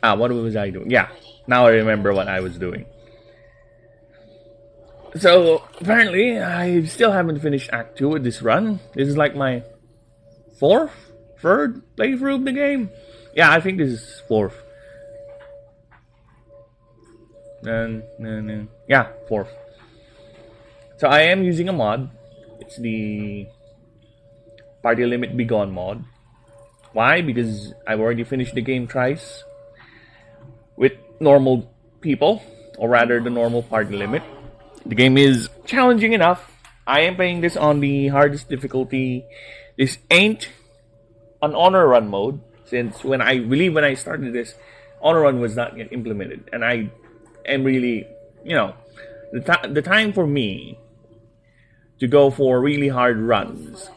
What was I doing? Yeah, now I remember what I was doing. So apparently, I still haven't finished Act 2 with this run. This is like my third playthrough of the game. Yeah, I think this is fourth. Yeah, fourth. So I am using a mod. It's the Party Limit Be Gone mod. Why? Because I've already finished the game twice with normal people, or rather the normal party limit. The game is challenging enough. I am playing this on the hardest difficulty. This ain't an honor run mode, since when I started this, honor run was not yet implemented, and I am really, the time for me to go for really hard runs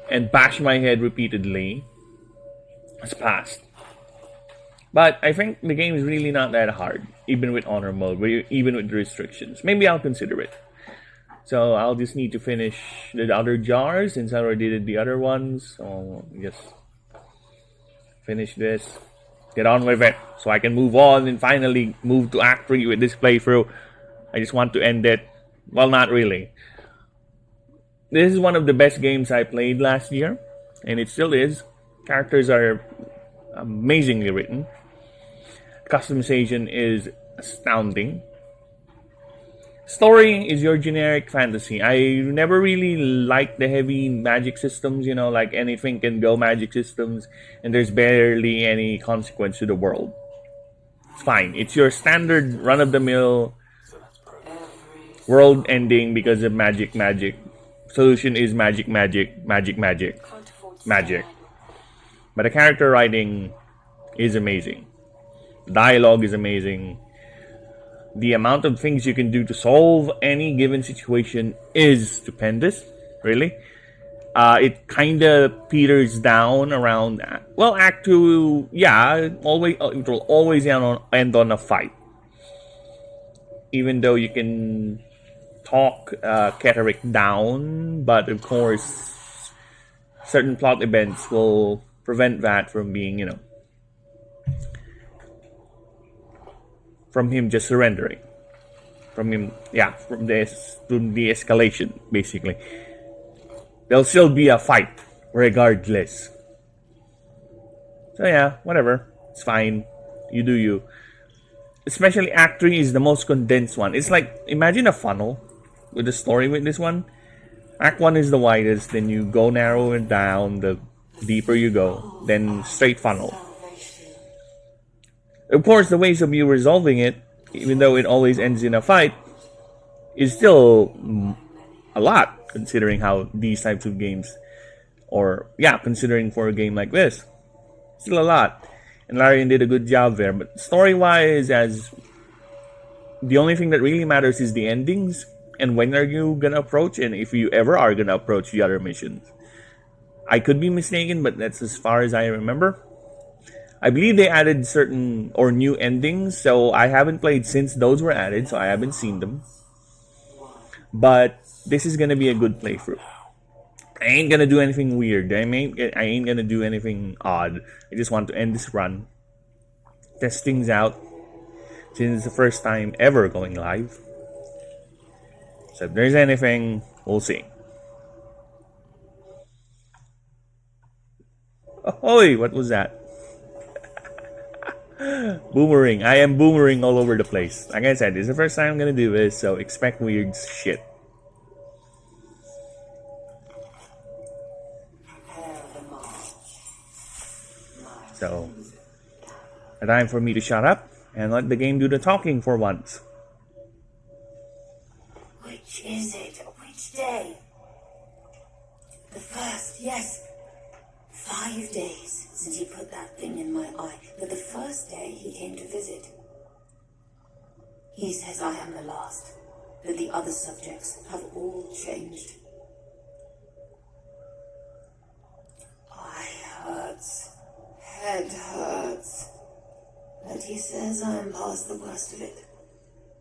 and bash my head repeatedly has passed. But I think the game is really not that hard, even with honor mode, even with the restrictions. Maybe I'll consider it. So I'll just need to finish the other jars since I already did the other ones. So just finish this, get on with it, so I can move on and finally move to Act 3 with this playthrough. I just want to end it. Well, not really. This is one of the best games I played last year, and it still is. Characters are amazingly written. Customization is astounding. Story is your generic fantasy. I never really liked the heavy magic systems, like anything can go magic systems, and there's barely any consequence to the world. It's fine. It's your standard run-of-the-mill world ending because of magic. Solution is magic. But the character writing is amazing. Dialogue is amazing. The amount of things you can do to solve any given situation is stupendous, really. It kind of peters down around, Act 2, yeah, it will always end on a fight. Even though you can talk Keterick down, but of course, certain plot events will prevent that from being, from him just surrendering. From the escalation, basically. There'll still be a fight, regardless. So yeah, whatever. It's fine. You do you. Especially Act 3 is the most condensed one. It's like, imagine a funnel with the story with this one. Act 1 is the widest, then you go narrow it down, the deeper you go, then straight funnel. Of course, the ways of you resolving it, even though it always ends in a fight, is still a lot, considering how these types of games, considering for a game like this, still a lot. And Larian did a good job there. But story-wise, as the only thing that really matters is the endings, and when are you gonna approach, and if you ever are gonna approach the other missions. I could be mistaken, but that's as far as I remember. I believe they added certain or new endings, so I haven't played since those were added, so I haven't seen them. But this is gonna be a good playthrough. I ain't gonna do anything weird. I ain't gonna do anything odd. I just want to end this run, test things out, since it's the first time ever going live. So if there's anything, we'll see. Oh, what was that? Boomerang. I am boomering all over the place. Like I said, this is the first time I'm gonna do this, so expect weird shit. So, a time for me to shut up and let the game do the talking for once. Which is it? Which day? The first, yes. 5 days since he put that thing in my eye. But the first day he came to visit. He says I am the last, that the other subjects have all changed. Eye hurts. Head hurts. But he says I am past the worst of it.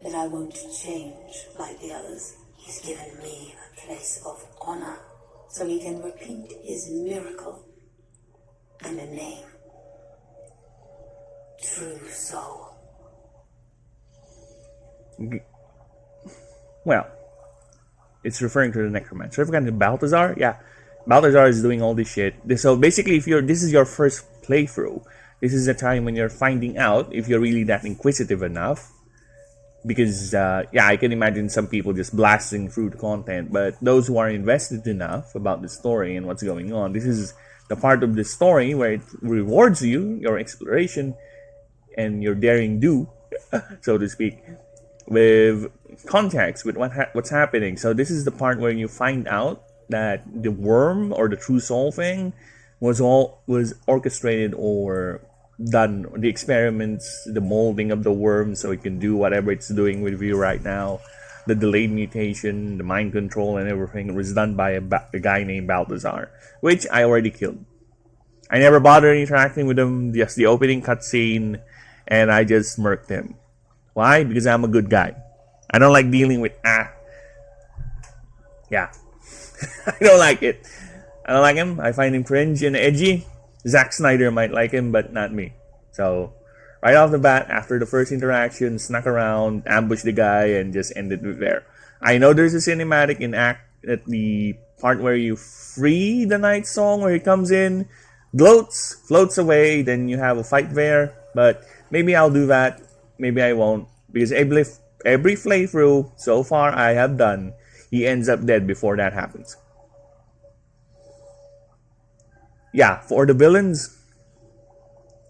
That I won't change like the others. He's given me a place of honor, so he can repeat his miracle and a name. true soul. Well, it's referring to the necromancer. If you to Balthazar, yeah, Balthazar is doing all this shit. So basically, if this is your first playthrough, this is the time when you're finding out if you're really that inquisitive enough. Because yeah, I can imagine some people just blasting through the content, but those who are invested enough about the story and what's going on, this is the part of the story where it rewards you, your exploration, and your daring do, so to speak, with context, with what's happening. So this is the part where you find out that the worm or the true soul thing was orchestrated or done, the experiments, the molding of the worm so it can do whatever it's doing with you right now, the delayed mutation, the mind control and everything was done by a guy named Balthazar, which I already killed. I never bothered interacting with him, just the opening cutscene, and I just murked him. Why? Because I'm a good guy. I don't like dealing with yeah. I don't like it. I don't like him. I find him cringe and edgy. Zack Snyder might like him, but not me. So, right off the bat, after the first interaction, snuck around, ambushed the guy, and just ended it there. I know there's a cinematic in at the part where you free the Night Song, where he comes in, floats away, then you have a fight there. But maybe I'll do that. Maybe I won't. Because every playthrough so far I have done, he ends up dead before that happens. Yeah, for the villains.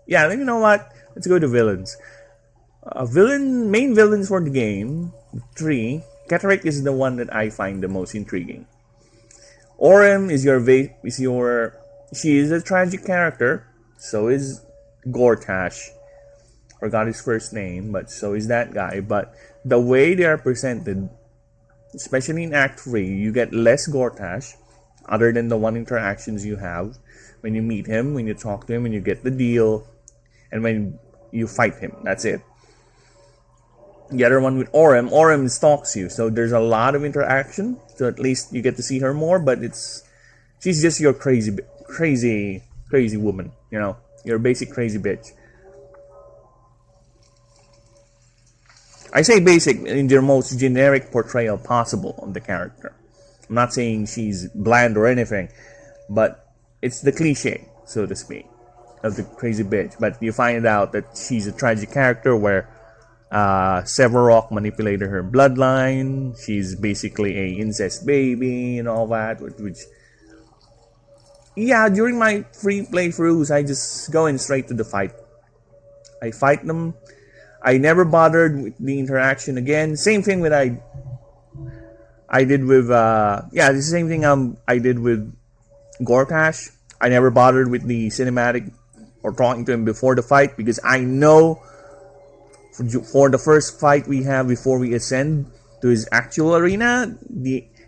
Yeah, you know what? Let's go to villains. Main villains for the game, 3. Catterick is the one that I find the most intriguing. Orem is she is a tragic character. So is Gortash. Forgot his first name, but so is that guy. But the way they are presented, especially in Act 3, you get less Gortash, other than the one interactions you have when you meet him, when you talk to him, when you get the deal, and when you fight him. That's it. The other one with Orem stalks you, so there's a lot of interaction. So at least you get to see her more, but she's just your crazy woman. You know, your basic crazy bitch. I say basic in the most generic portrayal possible of the character. I'm not saying she's bland or anything, but it's the cliche, so to speak, of the crazy bitch. But you find out that she's a tragic character where Severok manipulated her bloodline. She's basically a incest baby and all that. Which, yeah, during my free playthroughs, I just go in straight to the fight. I fight them. I never bothered with the interaction again. Same thing with I did with the same thing I did with Gortash. I never bothered with the cinematic or talking to him before the fight because I know for the first fight we have before we ascend to his actual arena,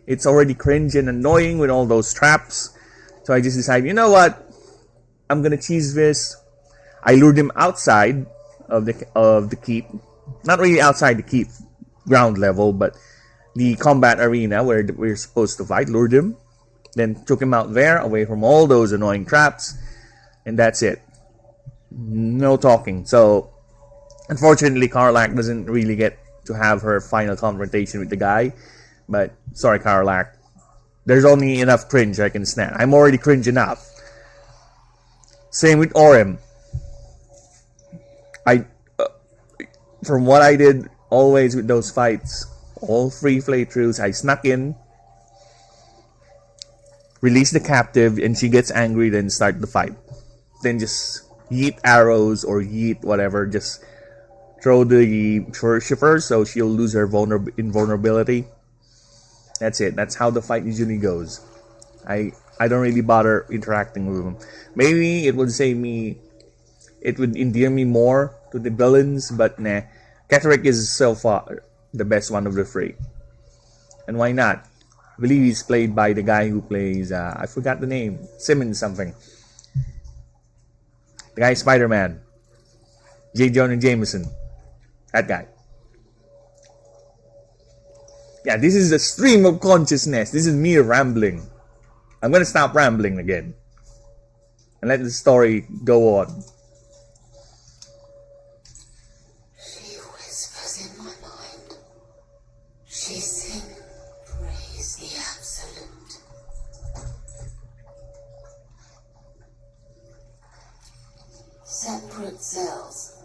it's already cringe and annoying with all those traps. So I just decided, you know what? I'm gonna cheese this. I lured him outside of the keep, not really outside the keep, ground level, but the combat arena where we're supposed to fight. Lured him, then took him out there, away from all those annoying traps, and that's it. No talking. So, unfortunately, Karlach doesn't really get to have her final confrontation with the guy. But, sorry, Karlach. There's only enough cringe I can snap. I'm already cringe enough. Same with Orem. From what I did always with those fights, all 3 playthroughs, I snuck in, release the captive, and she gets angry, then start the fight. Then just yeet arrows or yeet whatever, just throw the shifter so she'll lose her invulnerability. That's it. That's how the fight usually goes. I don't really bother interacting with them. Maybe it would it would endear me more to the villains, but nah. Catterick is so far the best one of the 3. And why not? I believe he's played by the guy who plays, I forgot the name, Simmons something. The guy Spider-Man. J. Jonah Jameson. That guy. Yeah, this is a stream of consciousness. This is me rambling. I'm gonna stop rambling again. And let the story go on. good cells.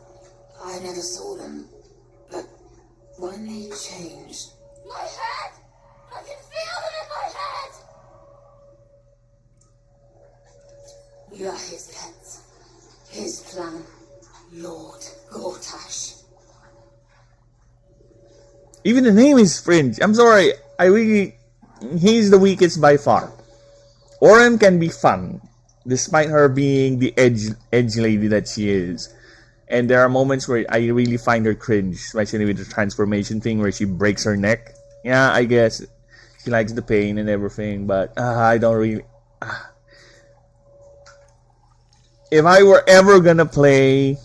I never saw them, but when they changed... My head! I can feel them in my head! We are his pets. His plan. Lord Gortash. Even the name is fringe. I'm sorry. He's the weakest by far. Oren can be fun, despite her being the edge lady that she is. And there are moments where I really find her cringe, especially with the transformation thing where she breaks her neck. Yeah, I guess she likes the pain and everything, but I don't really... If I were ever gonna play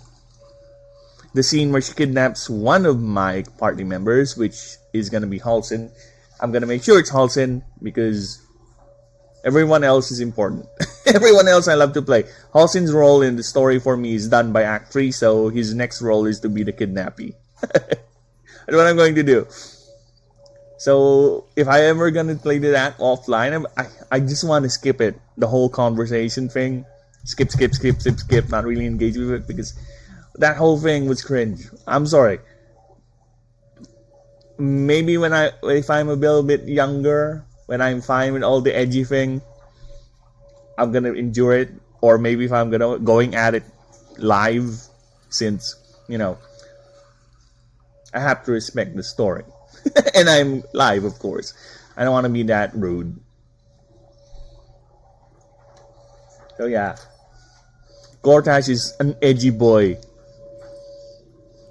the scene where she kidnaps one of my party members, which is gonna be Halsin, I'm gonna make sure it's Halsin because everyone else is important. Everyone else I love to play. Halsin's role in the story for me is done by Act 3, so his next role is to be the kidnappee. That's what I'm going to do. So, if I ever gonna play that offline, I just want to skip it. The whole conversation thing. Skip, not really engage with it because that whole thing was cringe. I'm sorry. Maybe if I'm a little bit younger, when I'm fine with all the edgy thing, I'm gonna endure it. Or maybe if I'm going at it live, since I have to respect the story, and I'm live, of course. I don't want to be that rude. So yeah, Gortash is an edgy boy.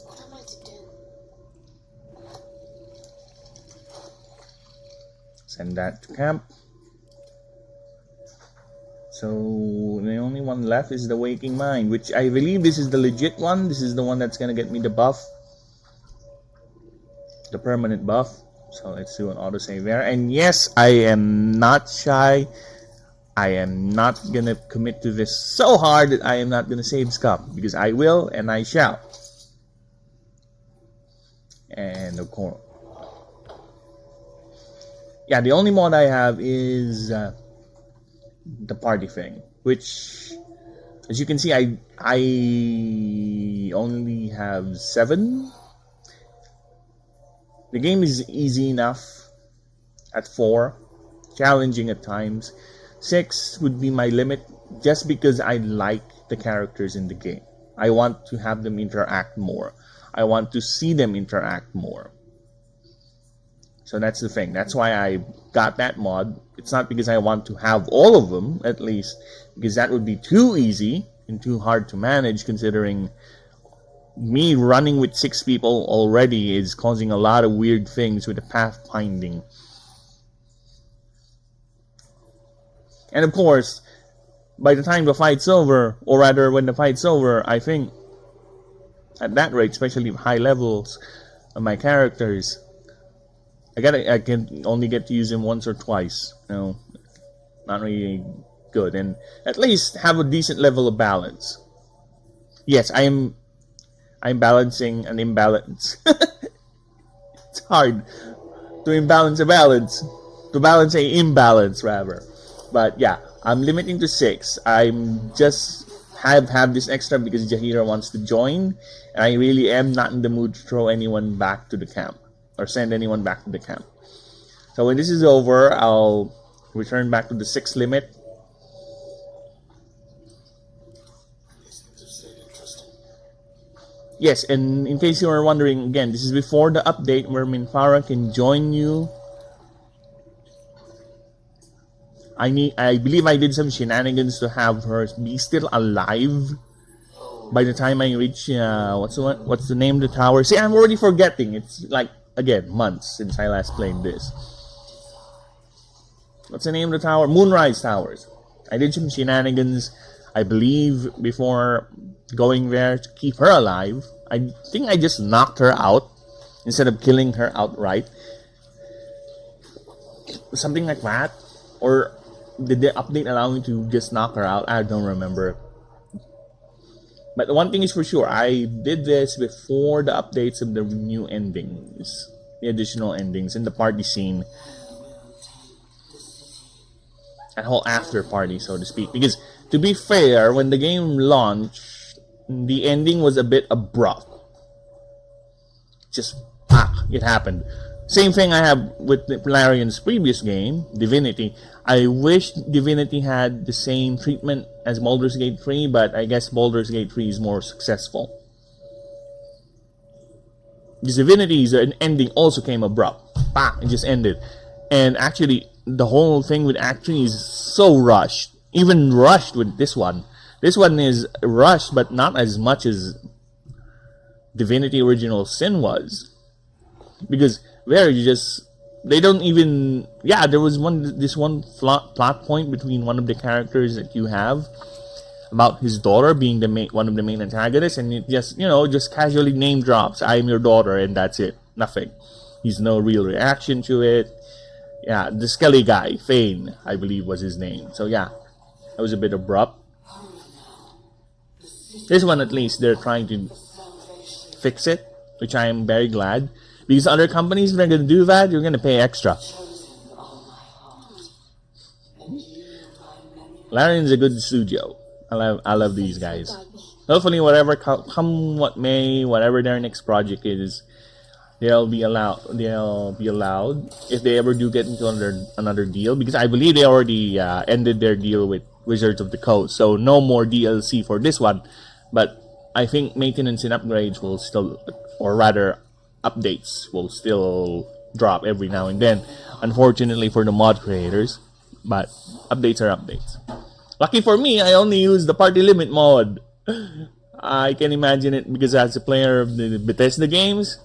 What am I to do? Send that to camp. So the only one left is the Waking Mind, which I believe this is the legit one. This is the one that's gonna get me the buff, the permanent buff. So let's do an autosave there. And yes, I am not shy. I am not gonna commit to this so hard that I am not gonna save scum, because I will and I shall. And of course, yeah, the only mod I have is the party thing, which, as you can see, I only have 7. The game is easy enough at 4, challenging at times. 6 would be my limit, just because I like the characters in the game. I want to have them interact more. I want to see them interact more. So that's the thing. That's why I got that mod. It's not because I want to have all of them, at least, because that would be too easy and too hard to manage, considering me running with 6 people already is causing a lot of weird things with the pathfinding. And of course, by the time the fight's over, or rather when the fight's over, I think at that rate, especially high levels of my characters, I can only get to use him once or twice. Not really good, and at least have a decent level of balance. Yes, I'm balancing an imbalance. It's hard to imbalance a balance, to balance a imbalance rather. But yeah, I'm limiting to 6. I'm just have this extra because Jaheira wants to join, and I really am not in the mood to throw anyone back to the camp or send anyone back to the camp. So when this is over, I'll return back to the 6 limit. Yes, and in case you are wondering, again, this is before the update where Minfara can join you. I believe I did some shenanigans to have her be still alive by the time I reach what's the name of the tower? See, I'm already forgetting. It's like, again, months since I last played this. What's the name of the tower? Moonrise Towers. I did some shenanigans, I believe, before going there to keep her alive. I think I just knocked her out instead of killing her outright. Something like that. Or did the update allow me to just knock her out? I don't remember. But one thing is for sure, I did this before the updates of the new endings, the additional endings in the party scene. A whole after party, so to speak. Because, to be fair, when the game launched, the ending was a bit abrupt. Just it happened. Same thing I have with Larian's previous game, Divinity. I wish Divinity had the same treatment as Baldur's Gate 3, but I guess Baldur's Gate 3 is more successful. Because Divinity's ending also came abrupt. It just ended. And actually, the whole thing with action is so rushed. Even rushed with this one. This one is rushed, but not as much as Divinity Original Sin was. Because there you just, they don't even, there was this one plot point between one of the characters that you have about his daughter being one of the main antagonists, and it just casually name drops, "I'm your daughter," and that's it. Nothing. He's no real reaction to it. Yeah, the Skelly guy, Thane, I believe was his name. So that was a bit abrupt. This one, at least, they're trying to fix it, which I am very glad. Because other companies, if they're going to do that, you're going to pay extra. Larian's a good studio. I love these guys. Hopefully, whatever come what may, whatever their next project is, they'll be allowed. If they ever do get into another deal, because I believe they already ended their deal with Wizards of the Coast, so no more DLC for this one. But I think maintenance and upgrades will still, or rather, updates will still drop every now and then. Unfortunately for the mod creators, but updates are updates. Lucky for me, I only use the party limit mod. I can imagine it because as a player of the Bethesda games,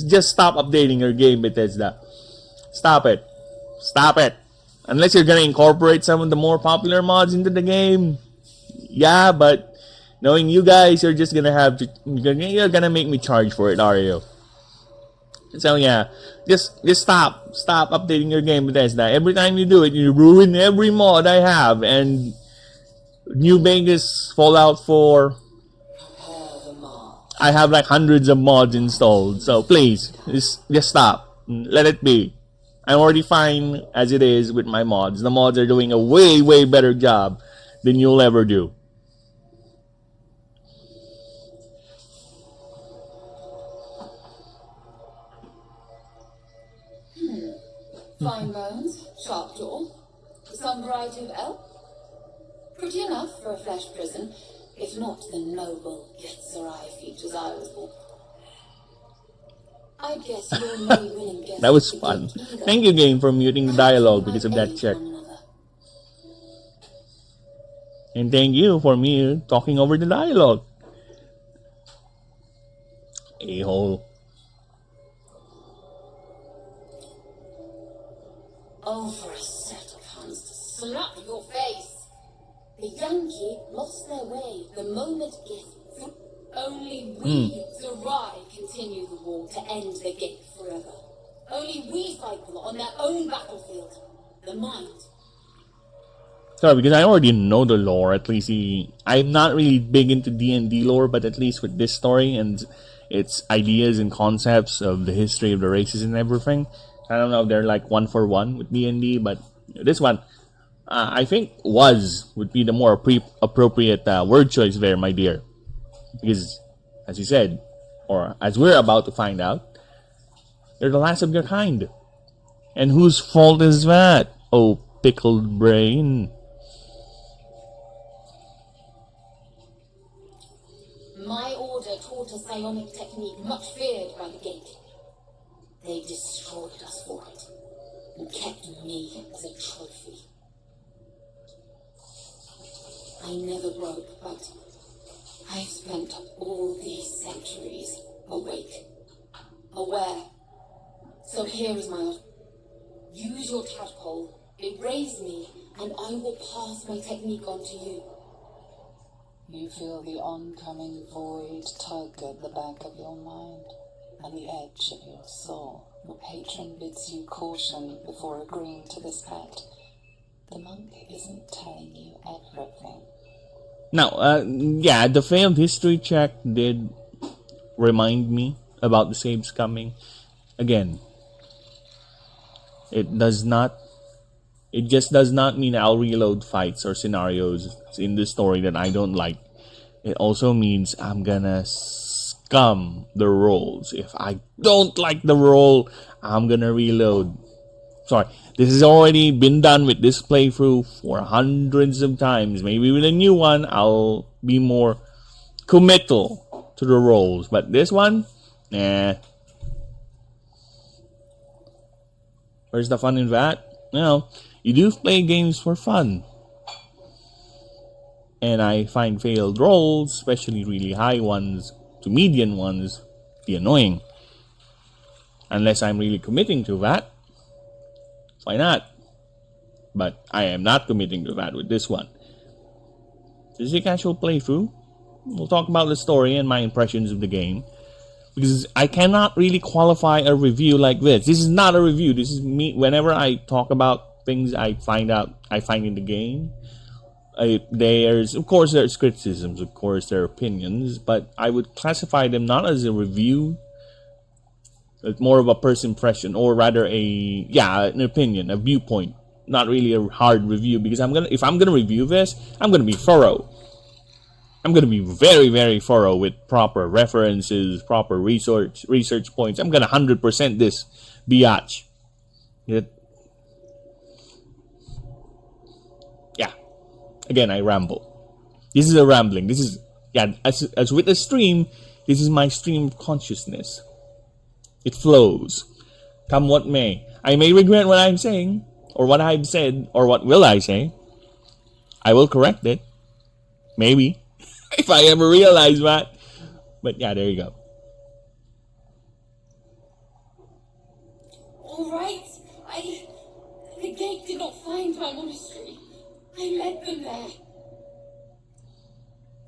just stop updating your game, Bethesda. Stop it. Unless you're gonna incorporate some of the more popular mods into the game. Yeah, but knowing you guys, you're just gonna have to, you're gonna make me charge for it, are you? So just stop updating your game, Bethesda. Every time you do it, you ruin every mod I have. And New Vegas, Fallout 4, I have like hundreds of mods installed. So please, just stop. Let it be. I'm already fine as it is with my mods. The mods are doing a way better job than you'll ever do. Fine bones, sharp jaw, some variety of elk. Pretty enough for a flesh prison, if not the noble Githzerai features I was born. I guess you're no willing guest. That was fun. Thank you, game, for muting the dialogue because of that check. And thank you for me talking over the dialogue. A-hole. Oh, for a set of hands to slap your face. The Yankee lost their way the moment Gith. Only we, Zerai, continue the war to end the Gith forever. Only we fight them on their own battlefield, the mind. Sorry, because I already know the lore. At least I'm not really big into D&D lore, but at least with this story and its ideas and concepts of the history of the races and everything, I don't know if they're like one for one with D&D, but this one, I think would be the more appropriate word choice there, my dear. Because, as you said, or as we're about to find out, they're the last of their kind. And whose fault is that? Oh, pickled brain. My order taught a psionic technique much feared by the Gate. They destroyed us for it, and kept me as a trophy. I never broke, but I spent all these centuries awake, aware. So here is my offer. Use your tadpole, erase me, and I will pass my technique on to you. You feel the oncoming void tug at the back of your mind and the edge of your soul. Your patron bids you caution before agreeing to this pact. The monk isn't telling you everything. Now, the failed history check did remind me about the saves coming. Again, it just does not mean I'll reload fights or scenarios in this story that I don't like. it also means I'm gonna scum the rolls. If I don't like the roll, I'm gonna reload. Sorry, this has already been done with this playthrough for hundreds of times. Maybe with a new one, I'll be more committal to the rolls. But this one, nah. Where's the fun in that? You do play games for fun. And I find failed rolls, especially really high ones to median ones, be annoying. Unless I'm really committing to that. Why not? But I am not committing to that with this one. This is a casual playthrough. We'll talk about the story and my impressions of the game. Because I cannot really qualify a review like this. This is not a review. This is me. Whenever I talk about things I find in the game, of course there's criticisms, of course there are opinions, but I would classify them not as a review. It's more of a first impression, or rather an opinion, a viewpoint. Not really a hard review, because if I'm gonna review this, I'm gonna be thorough. I'm gonna be very, very thorough with proper references, proper research points. I'm gonna 100% this biatch. Yeah. Again, I ramble. This is a rambling. This is as with the stream. This is my stream of consciousness. It flows. Come what may. I may regret what I'm saying, or what I've said, or what will I say. I will correct it. Maybe. If I ever realize that. But yeah, there you go. Alright, the gate did not find my monastery. I led them there.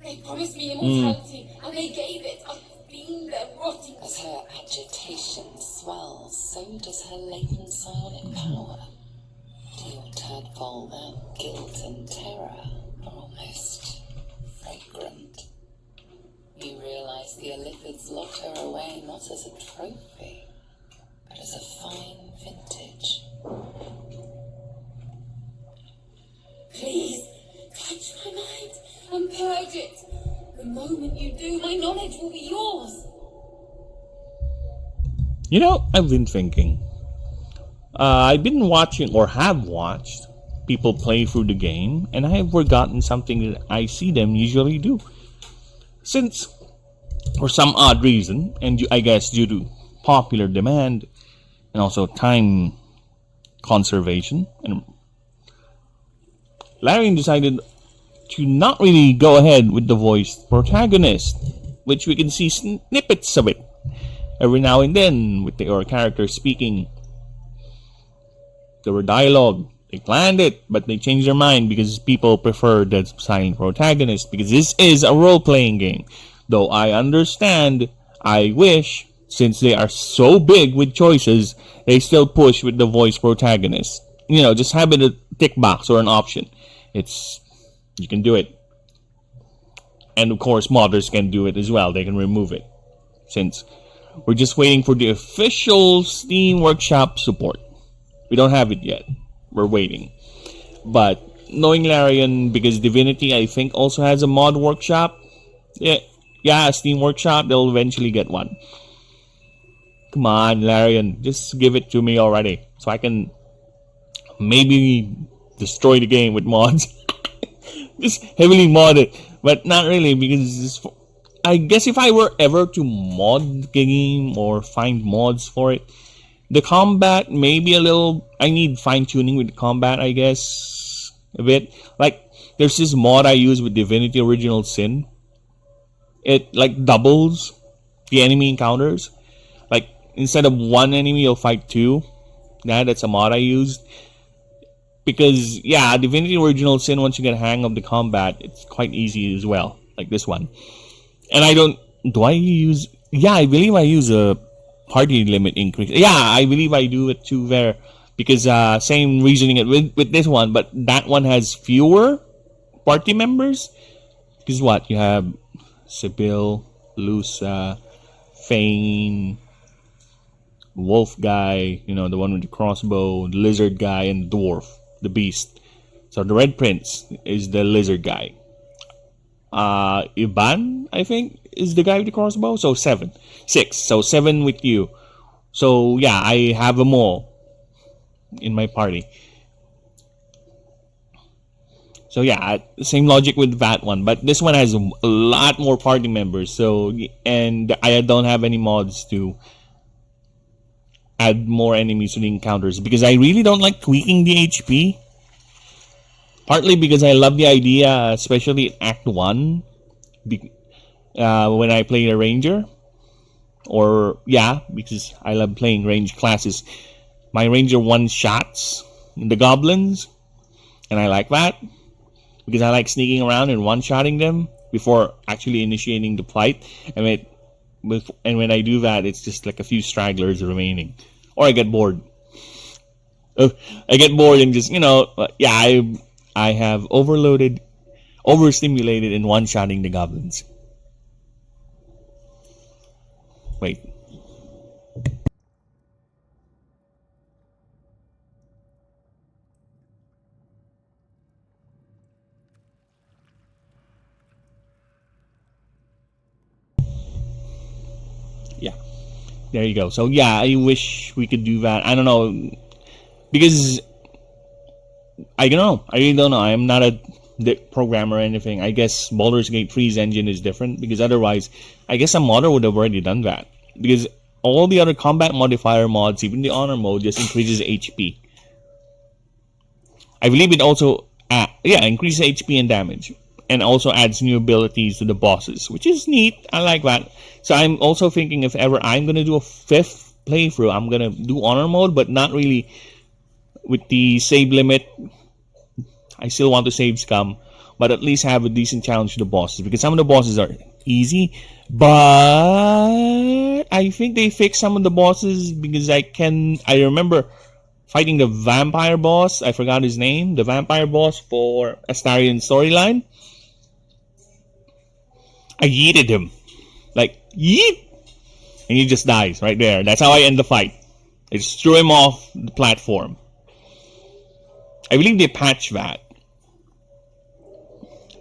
They promised me immortality, and they gave it. I've been there rotting. As her agitation swells, so does her latent psionic power. To your tadpole, that guilt and terror are almost fragrant. You realize the Elithids locked her away not as a trophy, but as a fine vintage. Please, touch my mind and purge it. The moment you do, my knowledge will be yours. I've been thinking. I've been watching, or have watched, people play through the game, and I have forgotten something that I see them usually do. Since, for some odd reason, and I guess due to popular demand, and also time conservation, and Larian decided to not really go ahead with the voiced protagonist, which we can see snippets of it every now and then with our characters speaking. There were dialogue. They planned it, but they changed their mind because people prefer the silent protagonist, because this is a role-playing game. Though I understand, I wish, since they are so big with choices, they still push with the voice protagonist. Just have it a tick box or an option. You can do it. And of course, modders can do it as well. They can remove it. Since we're just waiting for the official Steam Workshop support. We don't have it yet. We're waiting. But knowing Larian, because Divinity, I think, also has a mod workshop. Yeah, Steam Workshop, they'll eventually get one. Come on, Larian, just give it to me already, so I can maybe destroy the game with mods. Just heavily mod it, but not really, because I guess if I were ever to mod the game or find mods for it, the combat may be a little. I need fine tuning with the combat, I guess, a bit. Like there's this mod I use with Divinity Original Sin. It like doubles the enemy encounters. Like instead of one enemy, you'll fight two. That's a mod I used. Because, Divinity Original Sin, once you get a hang of the combat, it's quite easy as well. Like this one. And I believe I use a party limit increase. I believe I do it too there. Because, same reasoning with this one, but that one has fewer party members. Because what? You have Sibyl, Lusa, Fane, Wolf guy, the one with the crossbow, the lizard guy, and the dwarf. The beast. So the Red Prince is the lizard guy. Iban, I think, is the guy with the crossbow. So 7. 6. So 7 with you. So yeah, I have them all in my party. So yeah, same logic with that one, but this one has a lot more party members. So, and I don't have any mods to add more enemies to the encounters because I really don't like tweaking the HP. Partly because I love the idea, especially in Act 1, when I play a ranger. Or, yeah, because I love playing range classes. My ranger one-shots the goblins, and I like that. Because I like sneaking around and one-shotting them before actually initiating the fight. And when I do that, it's just like a few stragglers remaining. Or I get bored. I get bored and just, yeah, I have overstimulated in one-shotting the goblins. Wait. Yeah. There you go. So yeah, I wish we could do that. I don't know. Because I don't know. I really don't know. I'm not a programmer or anything. I guess Baldur's Gate 3's engine is different because otherwise, I guess a modder would have already done that. Because all the other combat modifier mods, even the honor mode, just increases HP. I believe it also, increases HP and damage. And also adds new abilities to the bosses, which is neat. I like that. So I'm also thinking if ever I'm going to do a 5th playthrough, I'm going to do honor mode, but not really with the save limit. I still want to save scum, but at least have a decent challenge to the bosses, because some of the bosses are easy, but I think they fixed some of the bosses because I remember fighting the vampire boss. I forgot his name. The vampire boss for Astarion storyline. I yeeted him. Like, yeet! And he just dies right there. That's how I end the fight. I just threw him off the platform. I believe they patched that.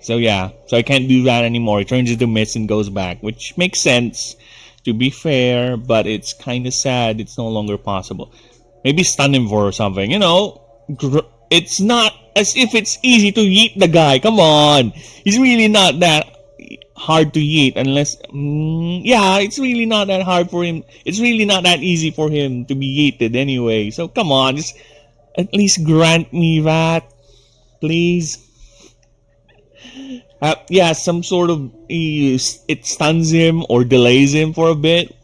So yeah, so I can't do that anymore. It turns into mist and goes back, which makes sense, to be fair, but it's kind of sad it's no longer possible. Maybe stun him for something, It's not as if it's easy to yeet the guy. Come on. He's really not that hard to yeet unless... it's really not that hard for him. It's really not that easy for him to be yeeted anyway. So come on, just at least grant me that, please. Some sort of... it stuns him or delays him for a bit.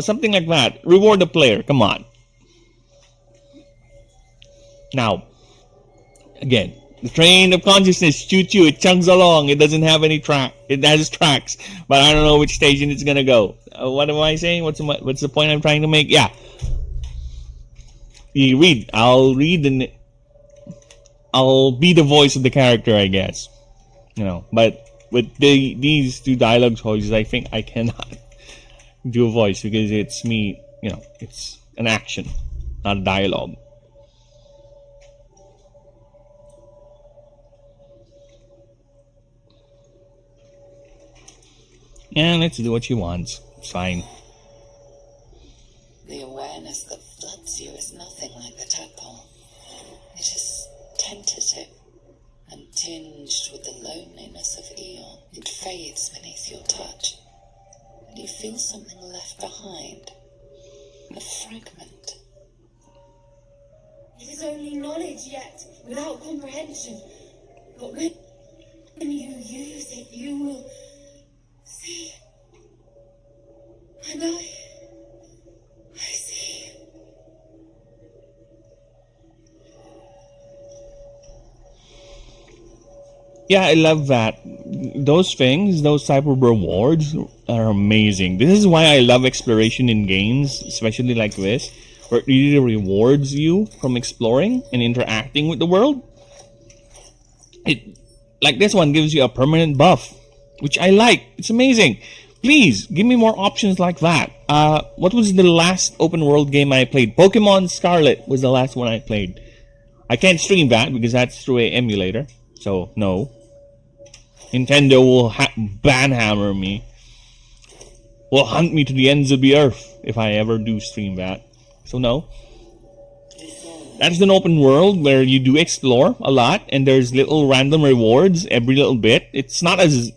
Something like that. Reward the player. Come on. Now, again, the train of consciousness, choo-choo, it chugs along. It doesn't have any track. It has tracks, but I don't know which station it's gonna go. What am I saying? What's the point I'm trying to make? Yeah. You read. I'll read and I'll be the voice of the character, I guess. But with these two dialogue choices, I think I cannot do a voice because it's me. It's an action, not a dialogue. Yeah, let's do what she wants. It's fine. The awareness that floods you is nothing like the tadpole. It is tentative and tinged with the loneliness of Eon. It fades beneath your touch, and you feel something left behind. A fragment. It is only knowledge yet, without comprehension. But when you use it, you will see. And I see. Yeah, I love that. Those things, those type of rewards are amazing. This is why I love exploration in games, especially like this, where it really rewards you from exploring and interacting with the world. It, like this one, gives you a permanent buff, which I like. It's amazing. Please, give me more options like that. What was the last open world game I played? Pokemon Scarlet was the last one I played. I can't stream that because that's through an emulator, so no. Nintendo will banhammer me. Will hunt me to the ends of the earth if I ever do stream that. So no. That's an open world where you do explore a lot and there's little random rewards every little bit. It's not as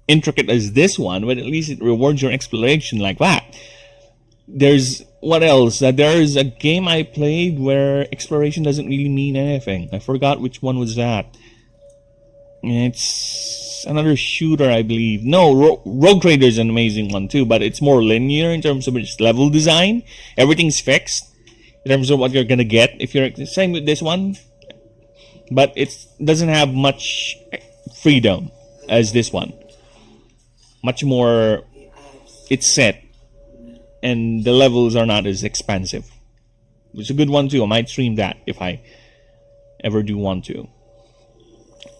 intricate as this one, but at least it rewards your exploration like that. There's what else? There's a game I played where exploration doesn't really mean anything. I forgot which one was that. It's another shooter, I believe. No, Rogue Trader is an amazing one too, but it's more linear in terms of its level design. Everything's fixed in terms of what you're gonna get. If you're same with this one, but it doesn't have much freedom as this one. Much more, it's set, and the levels are not as expansive. It's a good one too. I might stream that if I ever do want to.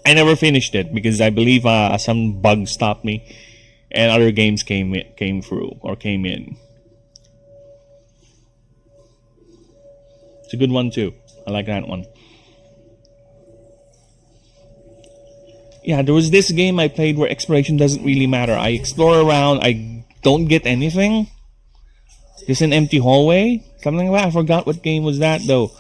I never finished it because I believe some bug stopped me, and other games came through or came in. It's a good one too. I like that one. Yeah, there was this game I played where exploration doesn't really matter. I explore around, I don't get anything. Just an empty hallway, something like that. I forgot what game was that though.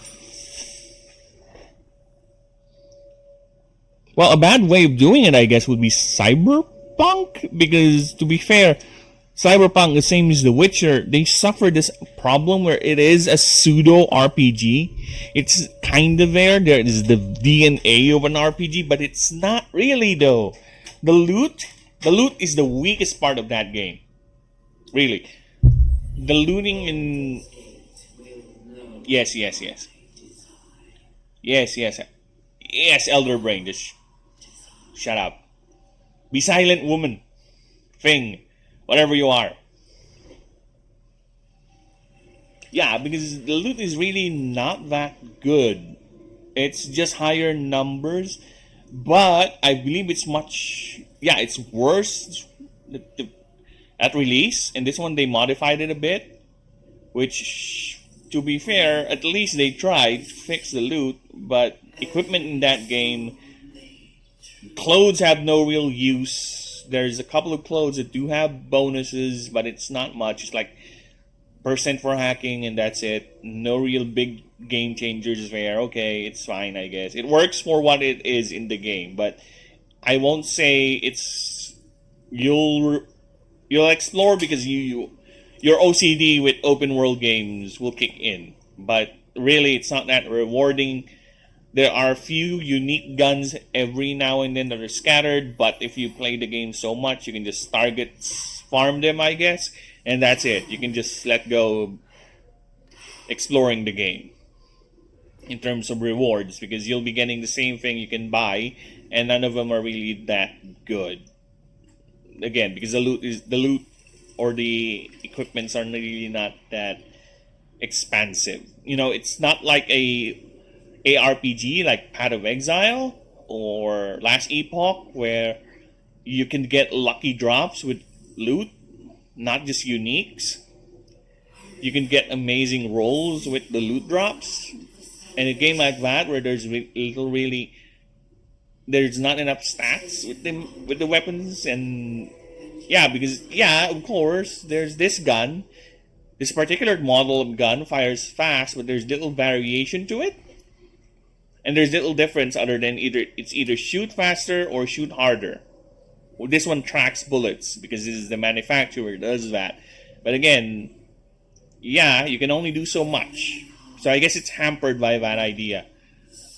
Well, a bad way of doing it, I guess, would be Cyberpunk. Because, to be fair, Cyberpunk, the same as The Witcher, they suffer this problem where it is a pseudo RPG. It's kind of there. There is the DNA of an RPG, but it's not really, though. The loot is the weakest part of that game. Really. The looting in... Yes. Yes, Elder Brain, just shut up. Be silent, woman. Thing. Whatever you are. Yeah, because the loot is really not that good. It's just higher numbers. But I believe it's much... Yeah, it's worse at release. And this one, they modified it a bit. Which, to be fair, at least they tried to fix the loot. But equipment in that game... Clothes have no real use. There's a couple of clothes that do have bonuses, but it's not much. It's like % for hacking, and that's it. No real big game changers there. Okay, it's fine, I guess. It works for what it is in the game, but I won't say it's... You'll explore because your OCD with open world games will kick in. But really, it's not that rewarding. There are a few unique guns every now and then that are scattered, but if you play the game so much, you can just target farm them, I guess, and that's it. You can just let go exploring the game in terms of rewards, because you'll be getting the same thing you can buy, and none of them are really that good. Again, because the loot or the equipments are really not that expansive. You know, it's not like a ARPG like Path of Exile or Last Epoch, where you can get lucky drops with loot, not just uniques. You can get amazing rolls with the loot drops. And a game like that, where there's there's not enough stats with the weapons, and of course, there's this gun. This particular model of gun fires fast, but there's little variation to it. And there's little difference other than it's either shoot faster or shoot harder. Well, this one tracks bullets because this is the manufacturer does that. But again, you can only do so much. So I guess it's hampered by that idea,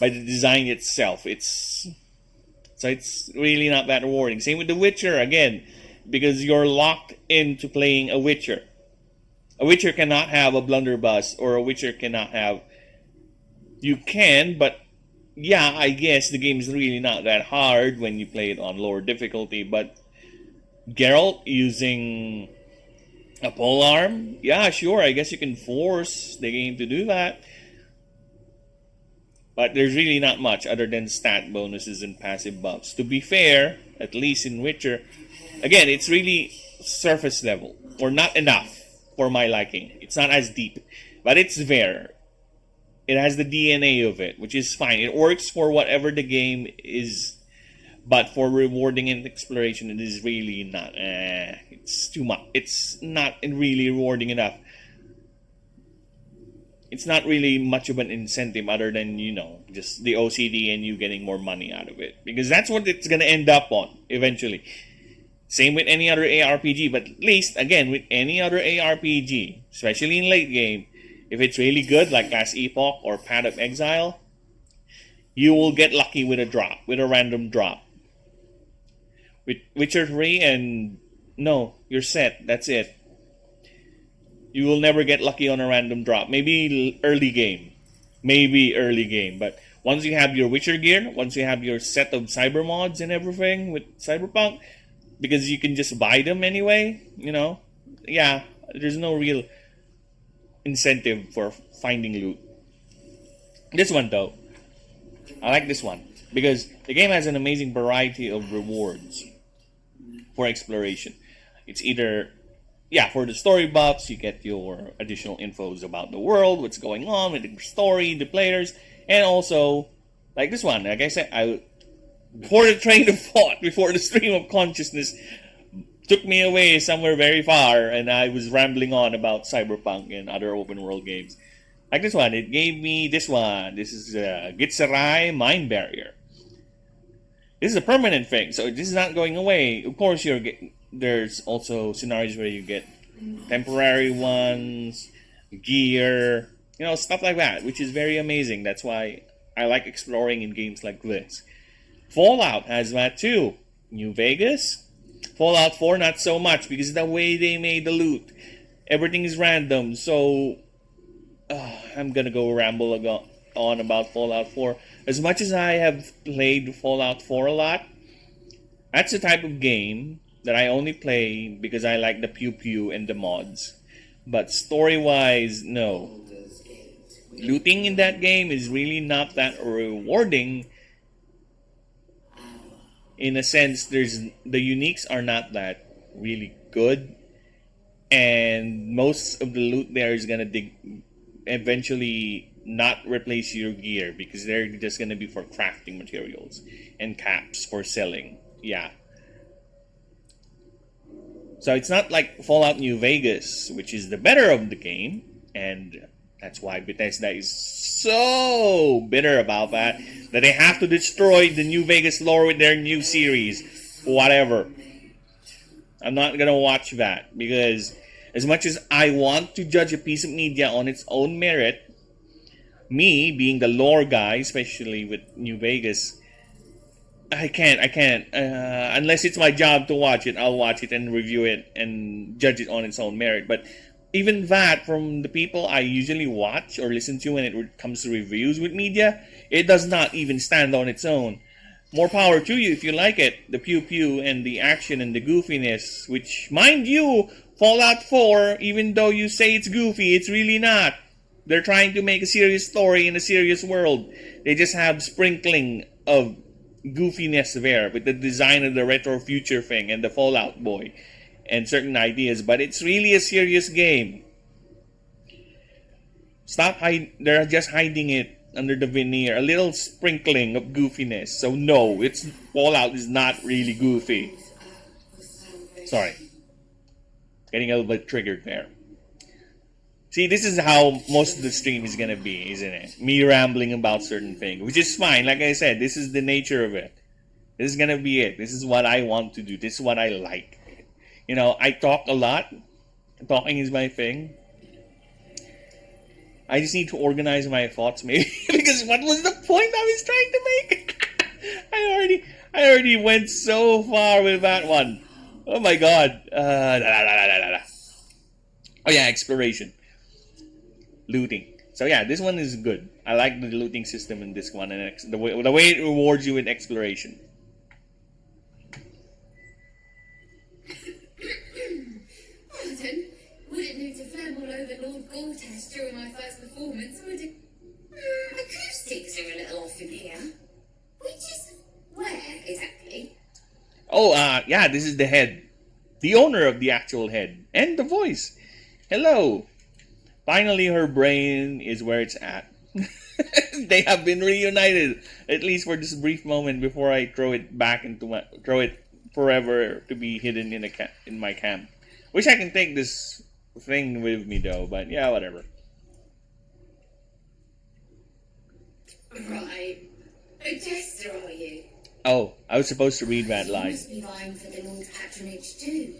by the design itself. It's really not that rewarding. Same with The Witcher again, because you're locked into playing a Witcher. A Witcher cannot have a blunderbuss, or a Witcher cannot have. You can, but. Yeah, I guess the game is really not that hard when you play it on lower difficulty, but Geralt using a polearm? Yeah, sure, I guess you can force the game to do that. But there's really not much other than stat bonuses and passive buffs. To be fair, at least in Witcher, again, it's really surface level, or not enough for my liking. It's not as deep, but it's there. It has the DNA of it, which is fine. It works for whatever the game is But for rewarding and exploration, it is really not. It's too much. It's not really rewarding enough. It's not really much of an incentive other than, just the OCD and you getting more money out of it. Because that's what it's going to end up on eventually. Same with any other ARPG, but at least, again, with any other ARPG, especially in late game, if it's really good, like Last Epoch or Path of Exile, you will get lucky with a random drop. With Witcher 3 and no, you're set. That's it. You will never get lucky on a random drop. Maybe early game. But once you have your Witcher gear, once you have your set of cyber mods and everything with Cyberpunk, because you can just buy them anyway, there's no real incentive for finding loot. This one, though, I like this one because the game has an amazing variety of rewards for exploration. It's either, for the story buffs, you get your additional infos about the world, what's going on with the story, the players, and also, like this one, like I said, before the train of thought, before the stream of consciousness took me away somewhere very far, and I was rambling on about Cyberpunk and other open world games. Like this one, it gave me this one. This is Gitsarai Mind Barrier. This is a permanent thing, so this is not going away. Of course, there's also scenarios where you get temporary ones, gear, stuff like that, which is very amazing. That's why I like exploring in games like this. Fallout has that too. New Vegas. Fallout 4, not so much, because the way they made the loot, everything is random, so I'm gonna go ramble on about Fallout 4. As much as I have played Fallout 4 a lot, that's the type of game that I only play because I like the pew-pew and the mods. But story-wise, no. Looting in that game is really not that rewarding. In a sense, the uniques are not that really good, and most of the loot there is gonna eventually not replace your gear because they're just gonna be for crafting materials and caps for selling. Yeah. So it's not like Fallout New Vegas, which is the better of the game, and that's why Bethesda is so bitter about that they have to destroy the New Vegas lore with their new series. Whatever. I'm not gonna watch that because as much as I want to judge a piece of media on its own merit, me being the lore guy, especially with New Vegas, I can't. Unless it's my job to watch it, I'll watch it and review it and judge it on its own merit. But even that, from the people I usually watch or listen to when it comes to reviews with media, it does not even stand on its own. More power to you if you like it. The pew-pew and the action and the goofiness, which, mind you, Fallout 4, even though you say it's goofy, it's really not. They're trying to make a serious story in a serious world. They just have sprinkling of goofiness there with the design of the retro future thing and the Fallout boy and certain ideas, but it's really a serious game. They're just hiding it under the veneer, a little sprinkling of goofiness. So no, Fallout is not really goofy. Sorry. Getting a little bit triggered there. See, this is how most of the stream is gonna be, isn't it? Me rambling about certain things, which is fine. Like I said, this is the nature of it. This is gonna be it. This is what I want to do. This is what I like. I talk a lot. Talking is my thing. I just need to organize my thoughts, maybe, because what was the point I was trying to make? I already went so far with that one. Oh my god. Oh yeah, exploration. Looting. So yeah, this one is good. I like the looting system in this one and the way it rewards you with exploration. Wouldn't need to flamble over Lord Gortash during my first performance, would it? Acoustics are a little off in here. Which is where exactly? Oh, yeah, this is the head. The owner of the actual head. And the voice. Hello. Finally, her brain is where it's at. They have been reunited, at least for this brief moment before I throw it back into throw it forever to be hidden in my camp. Wish I can take this thing with me though, but yeah, whatever. Right. A jester, are you? Oh, I was supposed to read that You line. must be vying for the Lord's patronage too.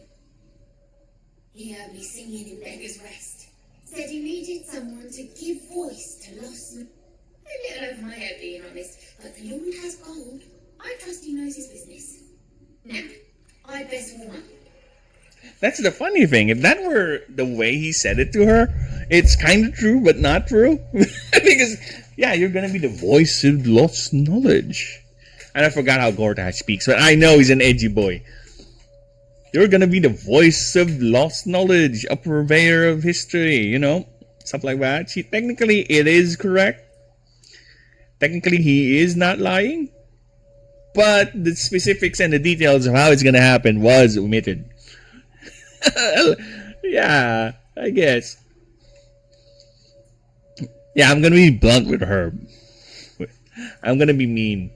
He heard me singing in Beggar's Rest. Said he needed someone to give voice to lost men. A little over my head, being honest, but the Lord has gold. I trust he knows his business. Now, I'd best warm up. That's the funny thing. If that were the way he said it to her, it's kind of true, but not true. Because, yeah, you're going to be the voice of lost knowledge. And I forgot how Gortash speaks, but I know he's an edgy boy. You're going to be the voice of lost knowledge, a purveyor of history, you know, stuff like that. Technically, it is correct. Technically, he is not lying. But the specifics and the details of how it's going to happen was omitted. Yeah, I guess. Yeah, I'm gonna be blunt with her. I'm gonna be mean.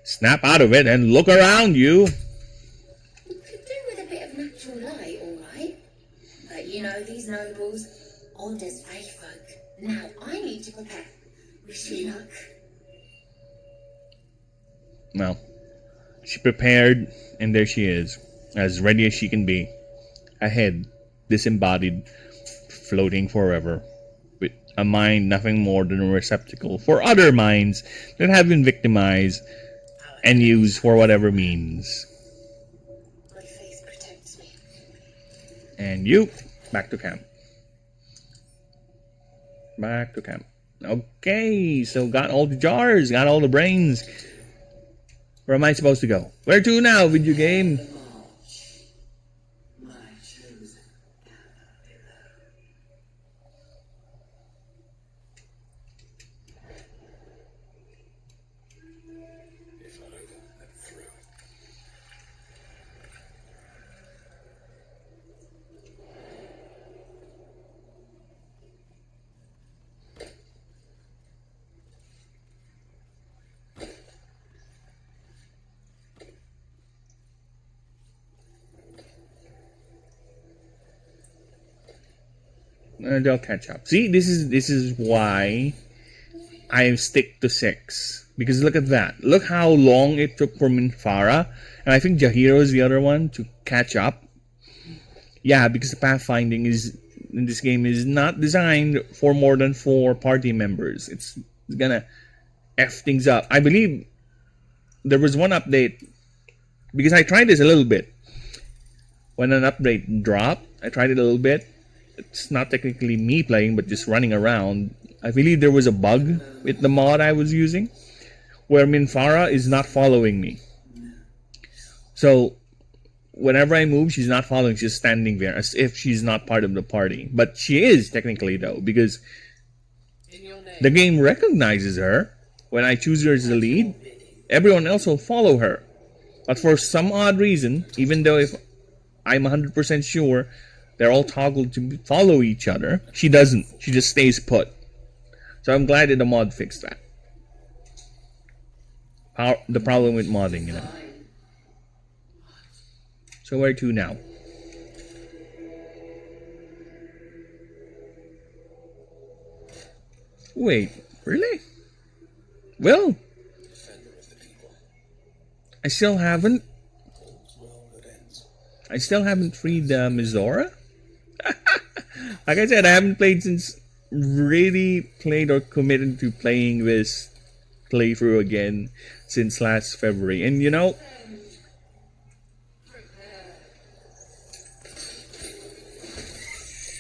Snap out of it and look around you. We could do with a bit of natural light, all right. But you know these nobles, old as fae folk. Now I need to prepare. Wish me luck. Well, she prepared, and there she is, as ready as she can be. Ahead, disembodied, floating forever, with a mind nothing more than a receptacle for other minds that have been victimized and used for whatever means. My faith protects me. And you, back to camp. Back to camp. Okay, so got all the jars, got all the brains. Where am I supposed to go? Where to now, video game? They'll catch up. See, this is why I stick to 6. Because look at that. Look how long it took for Minfara, and I think Jahiro is the other one, to catch up. Yeah, because the pathfinding is in this game is not designed for more than 4 party members. It's gonna F things up. I believe there was one update, because I tried this a little bit. When an update dropped, I tried it a little bit. It's not technically me playing, but just running around. I believe there was a bug with the mod I was using, where Minfara is not following me. So, whenever I move, she's not following, she's standing there, as if she's not part of the party. But she is, technically, though, because the game recognizes her. When I choose her as the lead, everyone else will follow her. But for some odd reason, even though if I'm 100% sure they're all toggled to follow each other, she doesn't. She just stays put. So I'm glad that the mod fixed that. The problem with modding, you know. So where to now? Wait, really? Well, I still haven't freed Mizora. Like I said, I haven't played since really played or committed to playing this playthrough again since last February. And you know,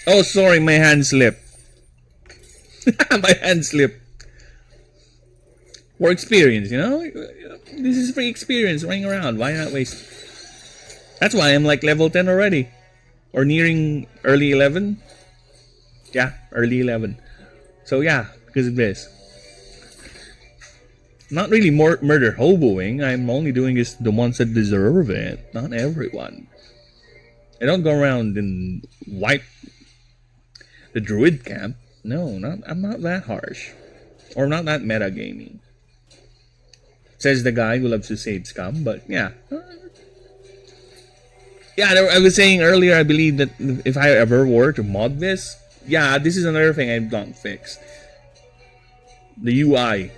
oh sorry, my hand slipped. My hand slipped. For experience, you know? This is free experience running around. Why not waste? That's why I'm like level 10 already. Or nearing early 11. Yeah, early 11. So yeah, because of this. Not really more murder hoboing. I'm only doing this the ones that deserve it. Not everyone. I don't go around and wipe the druid camp. No, I'm not that harsh. Or not that metagaming. Says the guy who loves to save scum, but yeah. Yeah, I was saying earlier, I believe that if I ever were to mod this, yeah, this is another thing I've not fixed. The UI.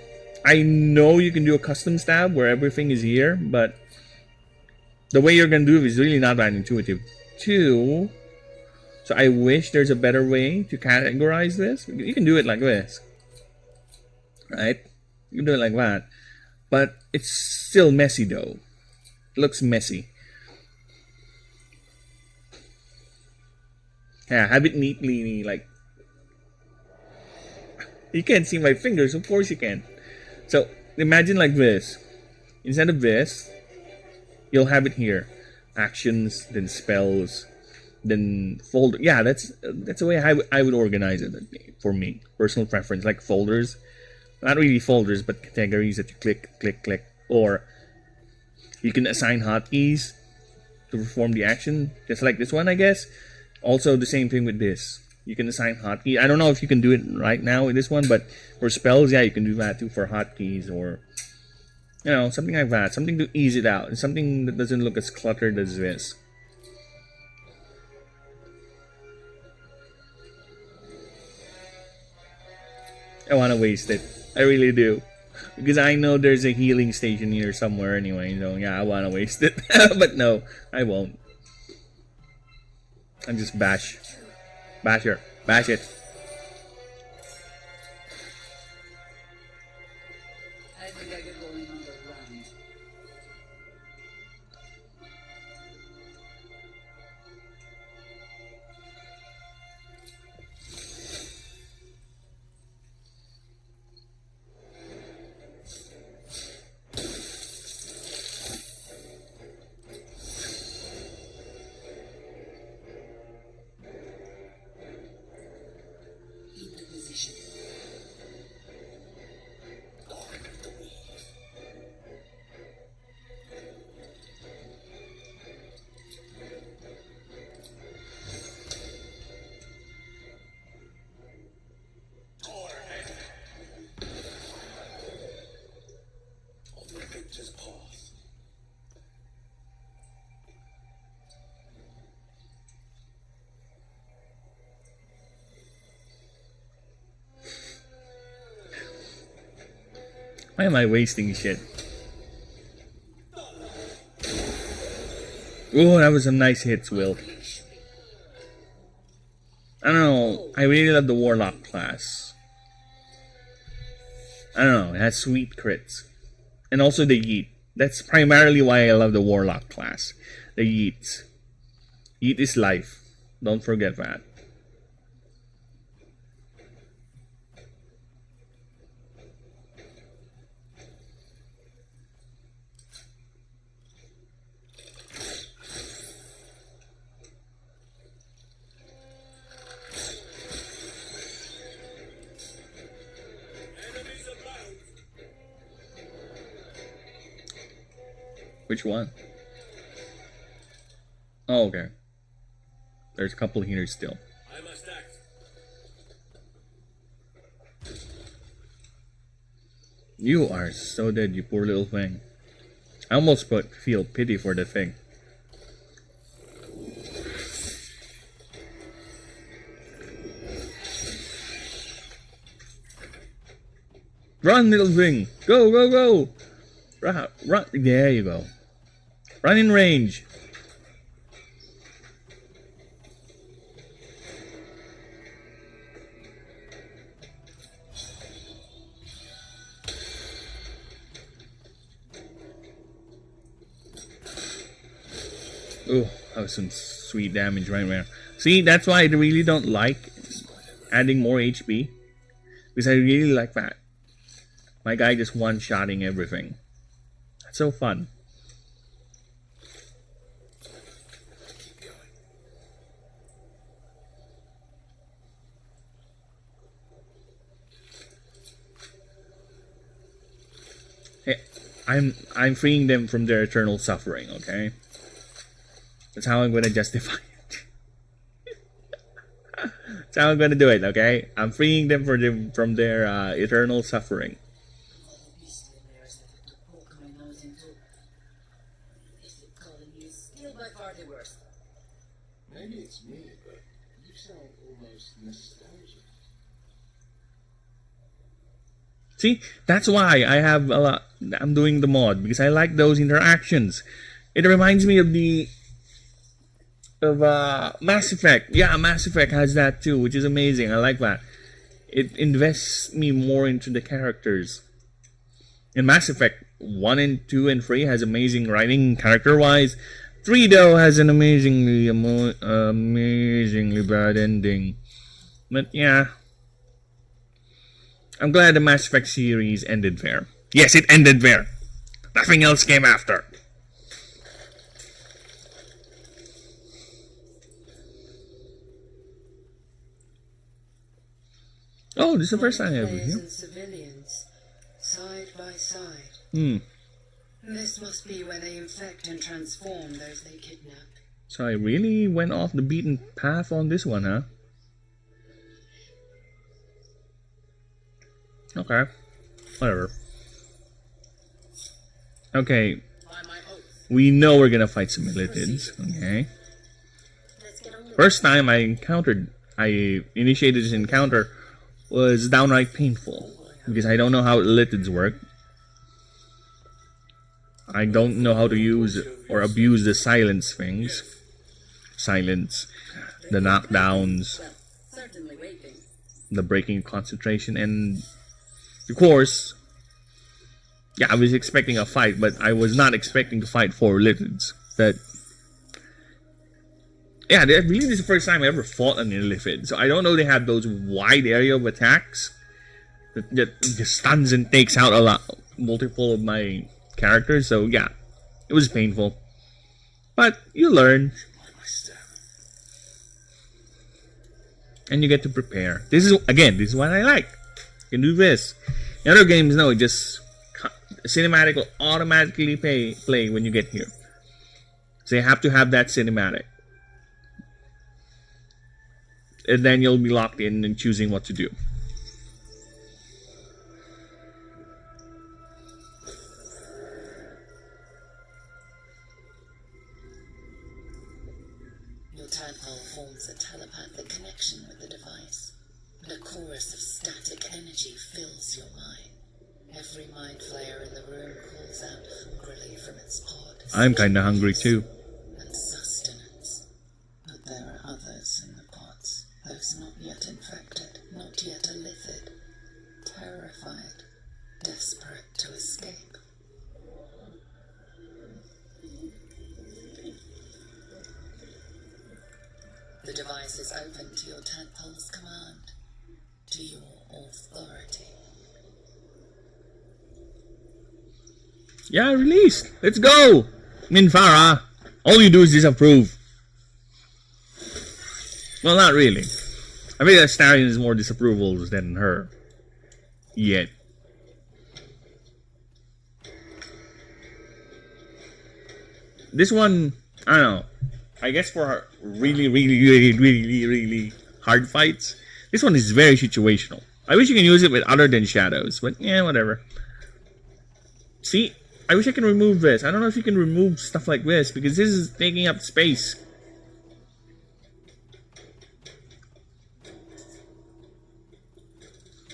I know you can do a custom tab where everything is here, but the way you're going to do it is really not that intuitive. Two, so I wish there's a better way to categorize this. You can do it like this, right? You can do it like that. But it's still messy though. It looks messy. Yeah, have it neatly, like... You can't see my fingers, of course you can. So, imagine like this. Instead of this, you'll have it here. Actions, then spells, then folder. Yeah, that's the way I would organize it for me. Personal preference, like folders. Not really folders, but categories that you click. Or you can assign hotkeys to perform the action, just like this one, I guess. Also, the same thing with this. You can assign hotkey. I don't know if you can do it right now with this one, but for spells, yeah, you can do that too for hotkeys or, you know, something like that. Something to ease it out. And something that doesn't look as cluttered as this. I want to waste it. I really do. Because I know there's a healing station here somewhere anyway. So, yeah, I want to waste it. But no, I won't. And just bash her. Bash it. I think I could go in another round. Into position. Just pause. Why am I wasting shit? Oh, that was some nice hits, Will. I don't know. I really love the Warlock class. I don't know. It has sweet crits. And also the Yeet. That's primarily why I love the Warlock class. The Yeets. Yeet is life. Don't forget that. Which one? Oh, okay. There's a couple here still. I must act. You are so dead, you poor little thing. I almost feel pity for the thing. Run, little thing! Go, go, go! Run, run! There you go. Run in range. Oh, that was some sweet damage right there. See, that's why I really don't like adding more HP. Because I really like that. My guy just one-shotting everything. That's so fun. Hey, I'm freeing them from their eternal suffering, okay? That's how I'm gonna justify it. That's how I'm gonna do it, okay? I'm freeing them from their eternal suffering. Maybe it's me, but you sound almost nostalgic. See, that's why I'm doing the mod, because I like those interactions. It reminds me of Mass Effect. Yeah, Mass Effect has that too, which is amazing. I like that. It invests me more into the characters. In Mass Effect 1 and 2 and 3 has amazing writing character-wise. 3 though has an amazingly bad ending. But yeah, I'm glad the Mass Effect series ended there. Yes, it ended there. Nothing else came after. Oh, this is the first time ever here. And civilians, side by side. Hmm. This must be where they infect and transform those they kidnap. So I really went off the beaten path on this one, huh? Okay. Whatever. Okay. We know we're gonna fight some militids. Okay. First time I initiated this encounter was downright painful. Because I don't know how militids work. I don't know how to use or abuse the silence things. Silence. The knockdowns. The breaking concentration. And of course, yeah, I was expecting a fight, but I was not expecting to fight 4 Lithids. Yeah, I believe this is the first time I ever fought an Illithid. So I don't know they have those wide area of attacks that just stuns and takes out multiple of my characters. So yeah, it was painful. But you learn. And you get to prepare. This is what I like. You can do this. In other games, no, just cinematic will automatically play when you get here. So you have to have that cinematic. And then you'll be locked in and choosing what to do. Your tadpole forms a telepathic connection with the device. And a chorus of static energy fills your mind. Every mind flayer in the room calls out hungrily from its pod. I'm kinda hungry too. And sustenance. But there are others in the pods. Those not yet infected, not yet illithid. Terrified. Desperate to escape. The device is open to your tadpole's command. To your authority. Yeah, released. Let's go. Minfara. All you do is disapprove. Well, not really. I think Astarion is more disapprovals than her. Yet. This one, I don't know. I guess for really hard fights, this one is very situational. I wish you can use it with other than shadows, but yeah, whatever. See, I wish I can remove this. I don't know if you can remove stuff like this, because this is taking up space.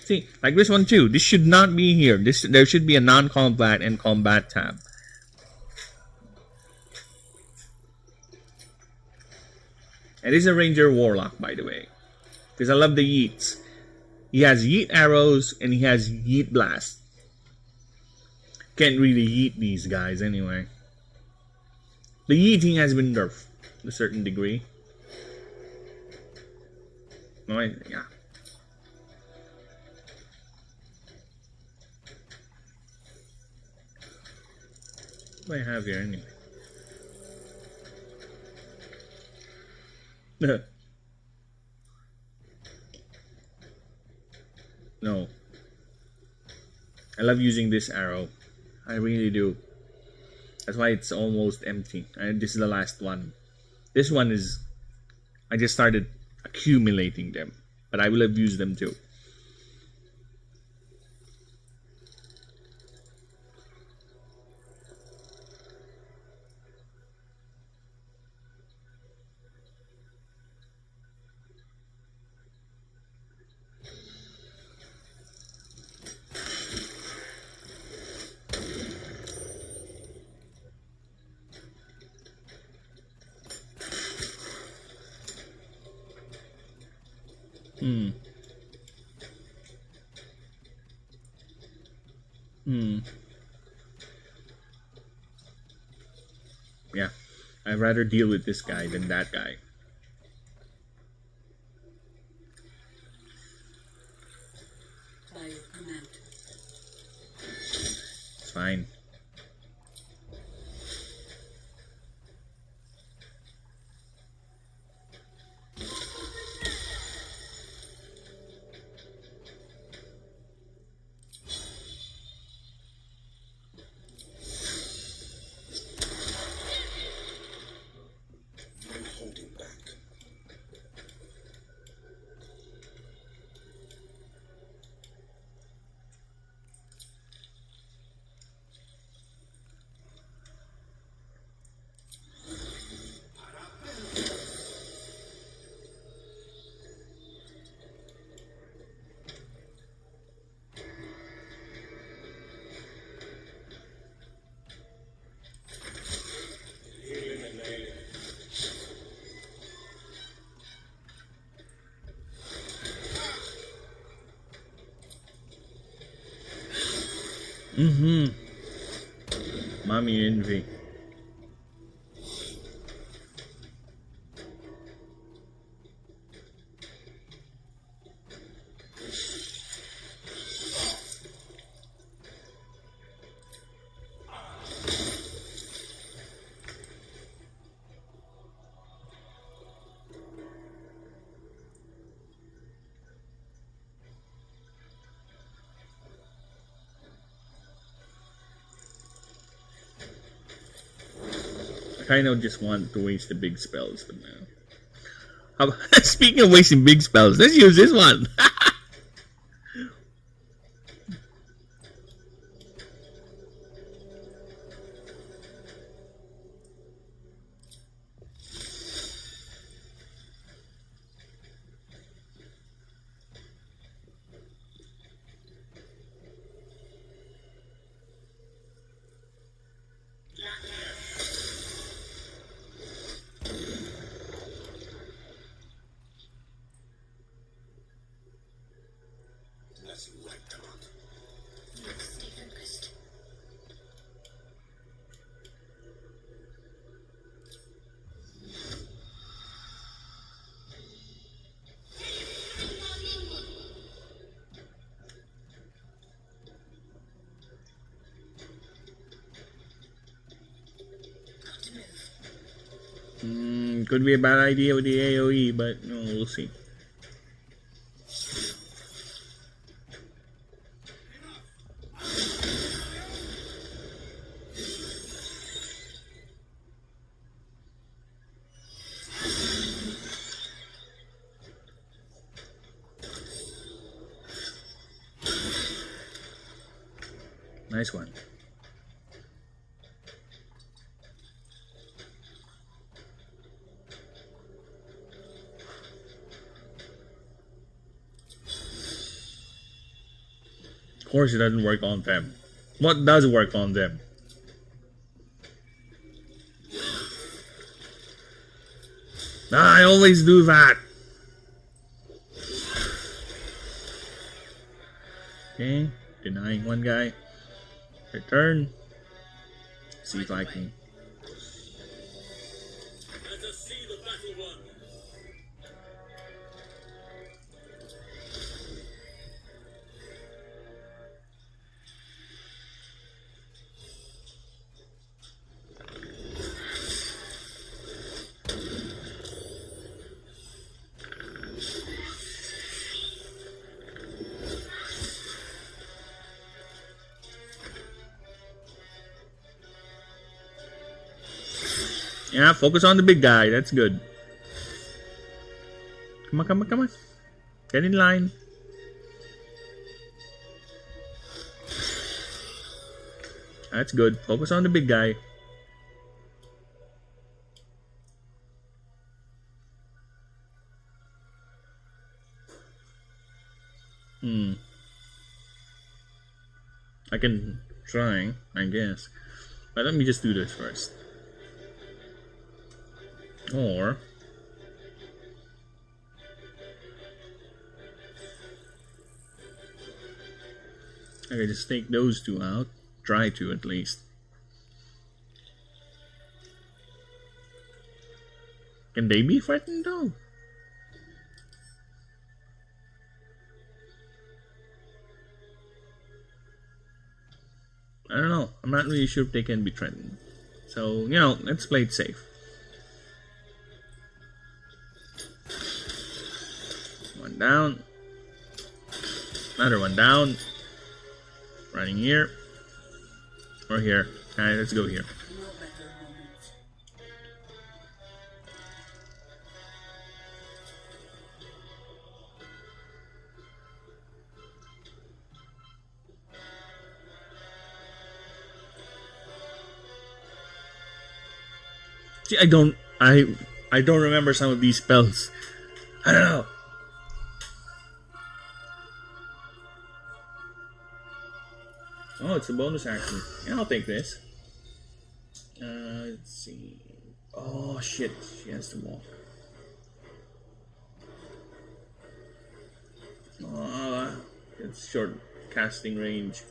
See, like this one too. This should not be here. There should be a non-combat and combat tab. And this is a Ranger Warlock, by the way. Because I love the yeets. He has yeet arrows and he has yeet blast. Can't really yeet these guys anyway. The yeeting has been nerfed to a certain degree. No, yeah. What do I have here anyway? No. I love using this arrow. I really do. That's why it's almost empty. And this is the last one. This one is... I accumulating them, but I will have used them too. Yeah, I'd rather deal with this guy than that guy. By your command. It's fine. No holding back. Mommy envy. I kind of just want to waste the big spells for now. Speaking of wasting big spells, let's use this one. That's right, Command. Stay focused. Got to move. Could be a bad idea with the AoE, but no, we'll see. Nice one. Of course, it doesn't work on them. What does work on them? I always do that. Okay, denying one guy. Return. See if I can. Let us see the battle won. Yeah, focus on the big guy. That's good. Come on, come on, come on. Get in line. That's good. Focus on the big guy. I can try, I guess. But let me just do this first. Or I can just take those two out. Try to, at least. Can they be frightened though? I don't know. I'm not really sure if they can be threatened. So, you know, let's play it safe. One down. Another one down. Running here. Or here. Alright, let's go here. See, I don't remember some of these spells. I don't know. Oh, it's a bonus action. Yeah, I'll take this. Let's see. Oh shit, she has to walk. It's short casting range.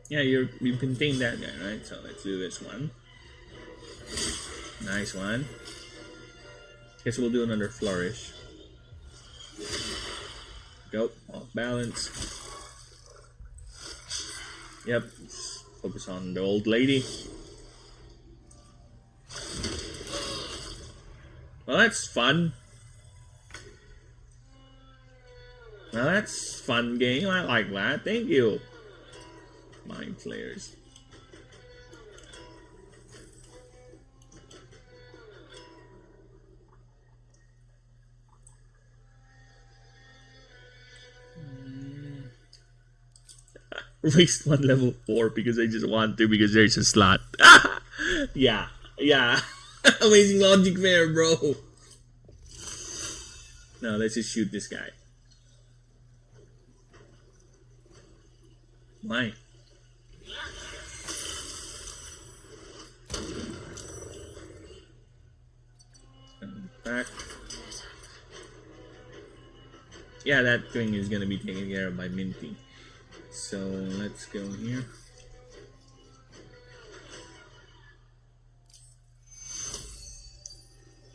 Yeah, you contained that guy, right? So let's do this one. Nice one. Guess we'll do another flourish. Go, off balance. Yep, let's focus on the old lady. Well, that's fun. Well, that's fun game. I like that. Thank you. Mind flayers. Waste one level 4 because I just want to because there's a slot. Yeah. Amazing logic there, bro. No, let's just shoot this guy. Why? Back. Yeah, that thing is gonna be taken care of by Minty. So let's go here.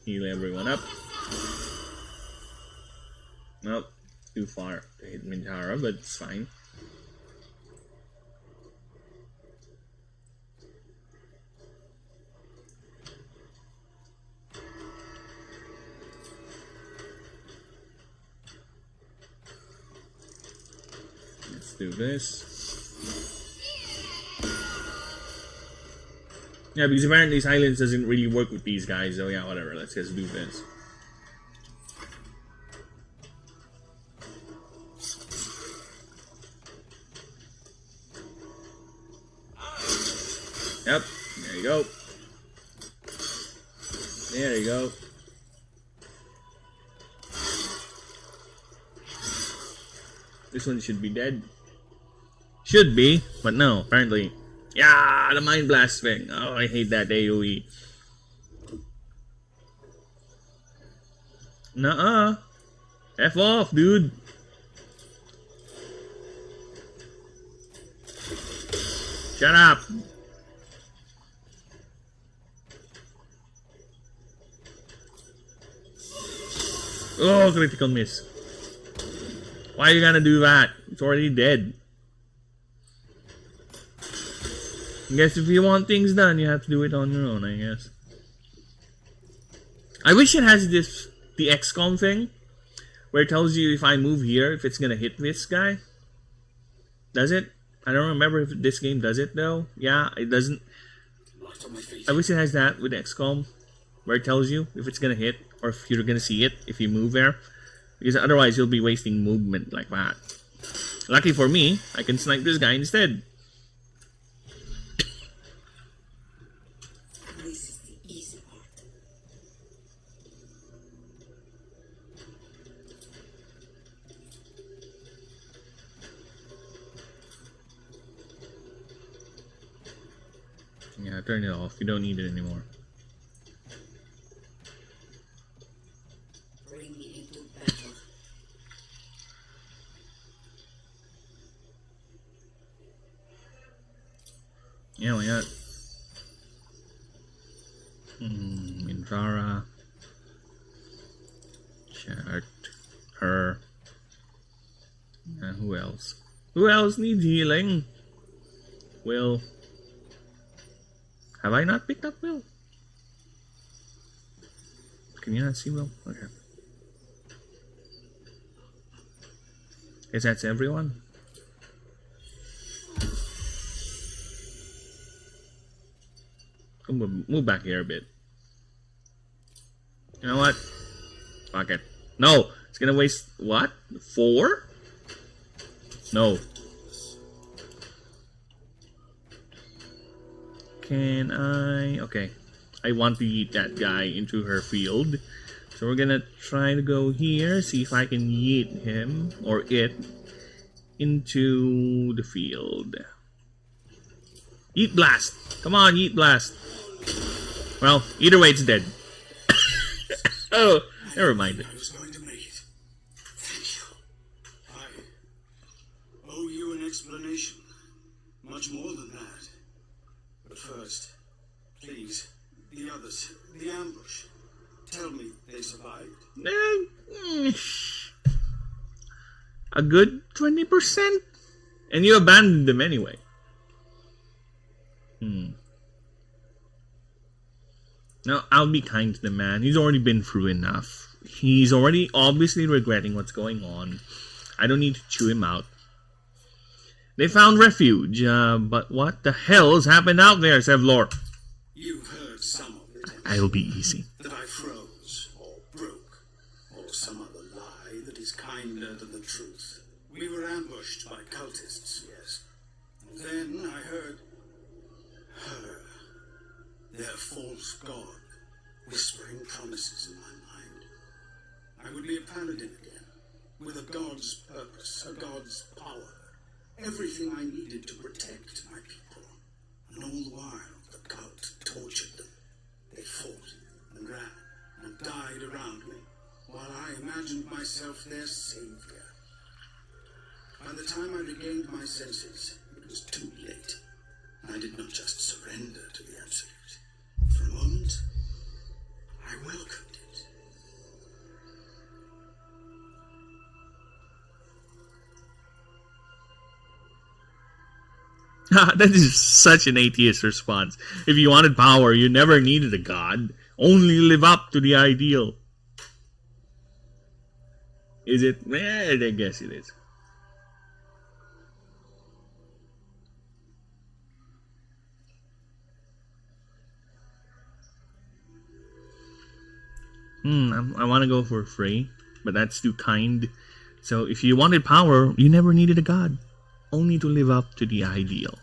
Heal everyone up. Nope, too far to hit Mintara, but it's fine. Let's do this. Yeah, because apparently silence doesn't really work with these guys, so yeah, whatever, let's just do this. Yep, there you go. There you go. This one should be dead. Should be, but no, apparently. Yeah, the Mind Blast thing. Oh, I hate that AoE. Nuh-uh. F off, dude. Shut up. Oh, critical miss. Why are you gonna do that? It's already dead. I guess if you want things done, you have to do it on your own, I guess. I wish it has the XCOM thing, where it tells you if I move here, if it's gonna hit this guy. Does it? I don't remember if this game does it though. Yeah, it doesn't. Light on my feet. I wish it has that with XCOM, where it tells you if it's gonna hit or if you're gonna see it if you move there, because otherwise you'll be wasting movement like that. Lucky for me, I can snipe this guy instead. This is the easy part. Yeah, turn it off. You don't need it anymore. Bring me into battle. Yeah, we got Mindrara, Chart, her. Who else? Who else needs healing? Will. Have I not picked up Will? Can you not see Will? Okay. Guess that's everyone. Move back here a bit. You know what? Fuck it. No! It's gonna waste... What? 4? No. Can I... Okay. I want to yeet that guy into her field. So we're gonna try to go here. See if I can yeet him, or it, into the field. Yeet blast! Come on, yeet blast! Well, either way, it's dead. Oh, never mind. I was going to make it. Thank you. I owe you an explanation. Much more than that. But first, please, the others, the ambush. Tell me they survived. A good 20%? And you abandoned them anyway. Now, I'll be kind to the man. He's already been through enough. He's already obviously regretting what's going on. I don't need to chew him out. They found refuge, but what the hell has happened out there, Sevlor? You've heard some of it. I'll be easy. That I froze, or broke, or some other lie that is kinder than the truth. We were ambushed by cultists, yes. And then I heard her, their false god, whispering promises in my mind. I would be a paladin again, with a god's purpose, a god's power. Everything I needed to protect my people. And all the while, the cult tortured them. They fought and ran and died around me, while I imagined myself their savior. By the time I regained my senses, it was too late. I did not just surrender to the absolute. For a moment, I welcomed it. That is such an atheist response. If you wanted power, you never needed a god. Only live up to the ideal. Is it? I guess it is. I want to go for free, but that's too kind. So if you wanted power, you never needed a god. Only to live up to the ideal.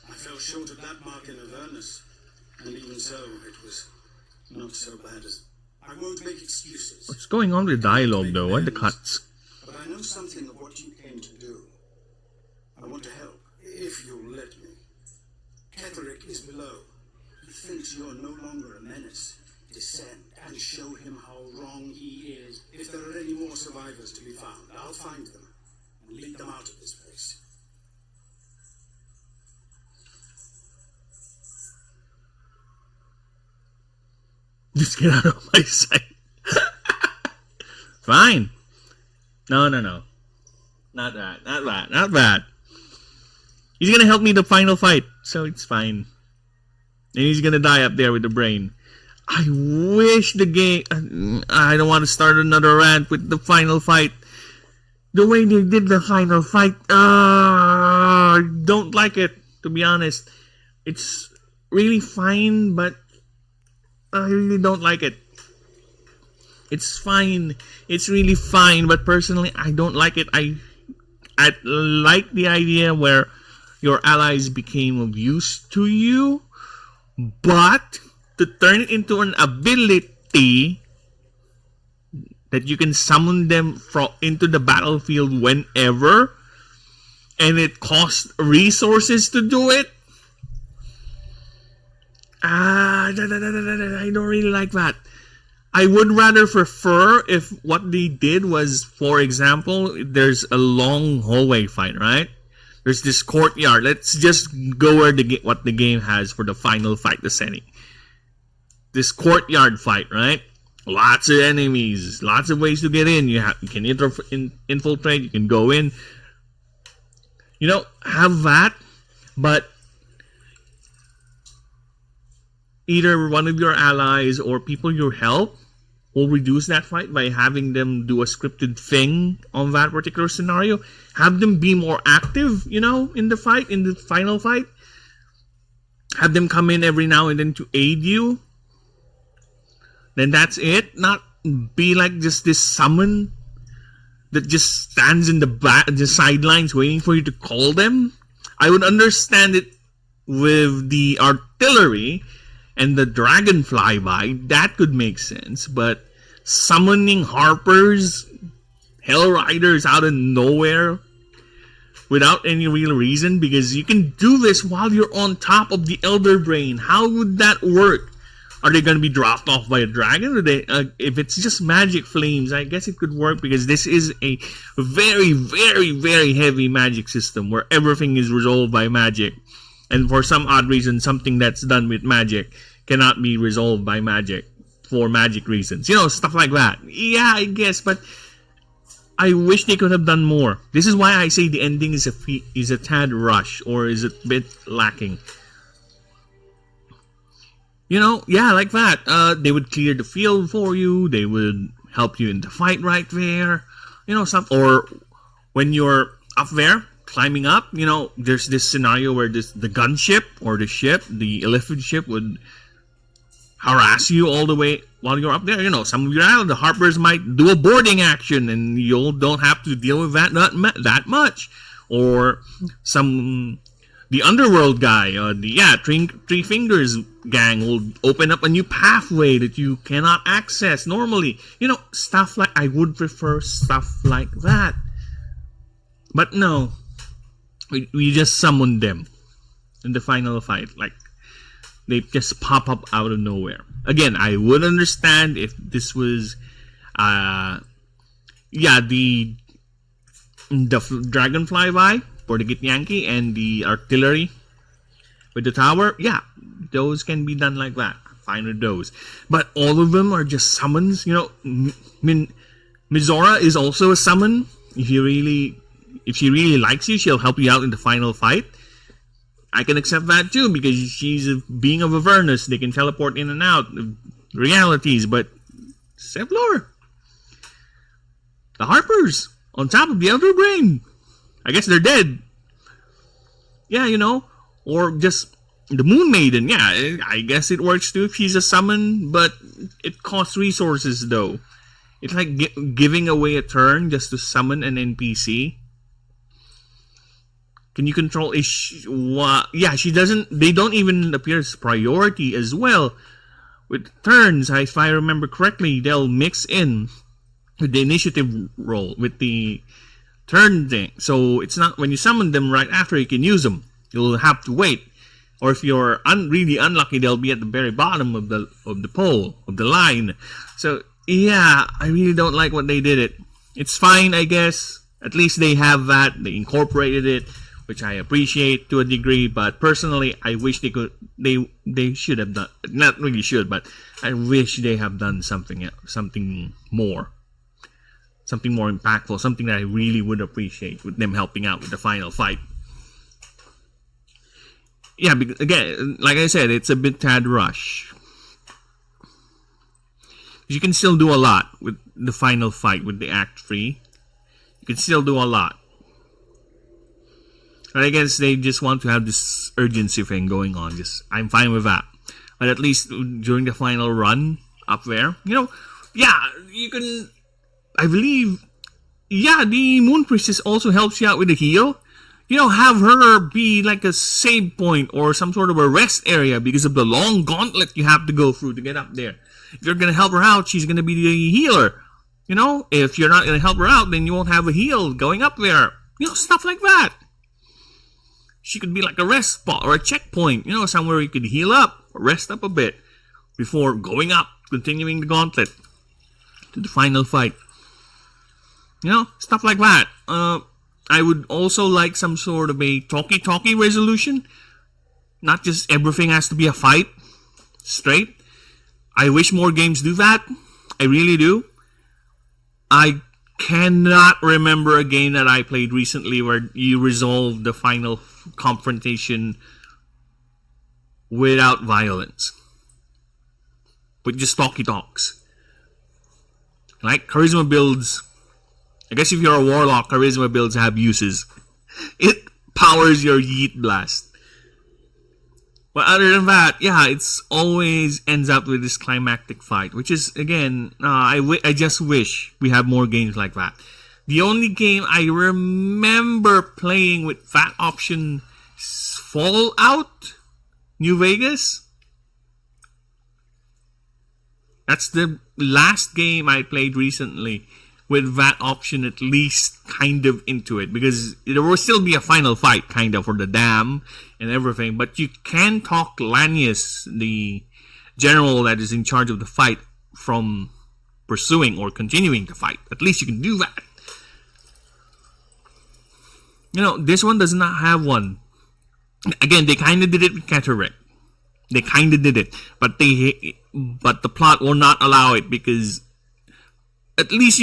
I fell short of that mark in Avernus, and even so, it was not so bad as... I won't make excuses. What's going on with the dialogue though? What are the cuts? But I know something of what you came to do. I want to help, if you'll let me. Ketherick is below. He thinks you're no longer a menace. Descend and show him how wrong he is. If there are any more survivors to be found, I'll find them and lead them out of this place. Just get out of my sight. Fine. No. Not that. He's gonna help me the final fight, so it's fine. And he's gonna die up there with the brain. I wish the game... I don't want to start another rant with the final fight. The way they did the final fight... don't like it, to be honest. It's really fine, but I really don't like it. It's fine. It's really fine, but personally, I don't like it. I like the idea where your allies became of use to you, but to turn it into an ability that you can summon them into the battlefield whenever, and it costs resources to do it. I don't really like that. I would rather prefer if what they did was, for example, there's a long hallway fight, right? There's this courtyard. Let's just go where what the game has for the final fight, the setting. This courtyard fight, right? Lots of enemies, lots of ways to get in. You can infiltrate, you can go in. Have that, but either one of your allies or people you help will reduce that fight by having them do a scripted thing on that particular scenario. Have them be more active, in the fight, in the final fight. Have them come in every now and then to aid you. Then that's it. Not be like just this summon that just stands in the sidelines waiting for you to call them. I would understand it with the artillery and the dragon flyby. That could make sense. But summoning Harpers, Hell Riders out of nowhere without any real reason, because you can do this while you're on top of the Elder Brain. How would that work? Are they going to be dropped off by a dragon? Or if it's just magic flames, I guess it could work, because this is a very, very, very heavy magic system where everything is resolved by magic. And for some odd reason, something that's done with magic cannot be resolved by magic for magic reasons. Stuff like that. Yeah, I guess, but I wish they could have done more. This is why I say the ending is a tad rush, or is a bit lacking. Like that. They would clear the field for you. They would help you in the fight right there. Or when you're up there, climbing up, there's this scenario where the gunship or the elephant ship would harass you all the way while you're up there. Some of your island, the Harpers might do a boarding action, and you don't have to deal with that that much. Or the underworld guy, Three Fingers gang will open up a new pathway that you cannot access normally. Stuff like, I would prefer stuff like that. But no, we just summon them in the final fight. Like, they just pop up out of nowhere. Again, I would understand if this was, the dragonfly vibe for the Githyanki and the artillery with the tower. Yeah, those can be done like that. Fine with those. But all of them are just summons. Mizora is also a summon. If she really likes you, she'll help you out in the final fight. I can accept that too, because she's a being of Avernus. They can teleport in and out of realities. But Sevlor, the Harpers on top of the Elder Brain, I guess they're dead. Yeah, or just the Moon Maiden. Yeah, I guess it works too if she's a summon, but it costs resources though. It's like giving away a turn just to summon an NPC. Can you control she doesn't. They don't even appear as priority as well. With turns, if I remember correctly, they'll mix in with the initiative roll with the turn thing. So it's not when you summon them right after you can use them. You'll have to wait. Or if you're really unlucky, they'll be at the very bottom of the pole, of the line. So yeah, I really don't like what they did it. It's fine, I guess. At least they have that. They incorporated it, which I appreciate to a degree. But personally, I wish they could. They should have done. Not really should, but I wish they have done something more. Something more impactful. Something that I really would appreciate with them helping out with the final fight. Yeah, because, again, like I said, it's a bit tad rush. You can still do a lot with the final fight with the Act 3. You can still do a lot. But I guess they just want to have this urgency thing going on. I'm fine with that. But at least during the final run up there, yeah, you can. I believe, yeah, the Moon Priestess also helps you out with the heal. Have her be like a save point or some sort of a rest area because of the long gauntlet you have to go through to get up there. If you're gonna help her out, she's gonna be the healer. If you're not gonna help her out, then you won't have a heal going up there. Stuff like that. She could be like a rest spot or a checkpoint, somewhere you could heal up or rest up a bit before going up, continuing the gauntlet to the final fight. Stuff like that. I would also like some sort of a talkie-talkie resolution. Not just everything has to be a fight straight. I wish more games do that. I really do. I cannot remember a game that I played recently where you resolve the final confrontation without violence. With just talkie-talks. Like charisma builds. I guess if you're a warlock, charisma builds have uses. It powers your yeet blast. But other than that, yeah, it's always ends up with this climactic fight, which is, again, I just wish we have more games like that. The only game I remember playing with that option is Fallout New Vegas. That's the last game I played recently with that option at least kind of into it, because there will still be a final fight kind of for the dam and everything, but you can talk Lanius, the general that is in charge of the fight, from pursuing or continuing the fight. At least you can do that. This one does not have one. Again, they kind of did it with Cataract. They kind of did it, but the plot will not allow it, because at least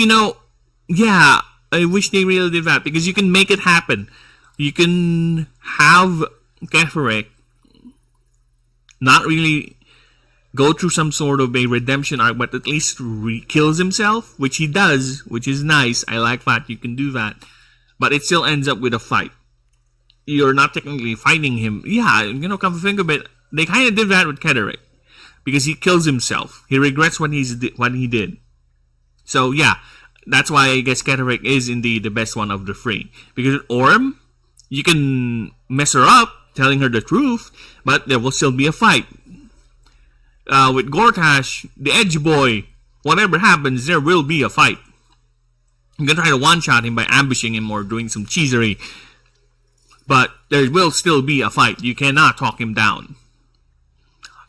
yeah, I wish they really did that, because you can make it happen. You can have Cataract not really go through some sort of a redemption arc, but at least kills himself, which he does, which is nice. I like that. You can do that, but it still ends up with a fight. You're not technically fighting him. Yeah, come to think of it, they kind of did that with Cataract, because he kills himself. He regrets what he did. So yeah, that's why I guess Cataract is indeed the best one of the three. Because with Orm, you can mess her up, telling her the truth, but there will still be a fight. With Gortash, the Edge Boy, whatever happens, there will be a fight. You can try to one-shot him by ambushing him or doing some cheesery, but there will still be a fight. You cannot talk him down.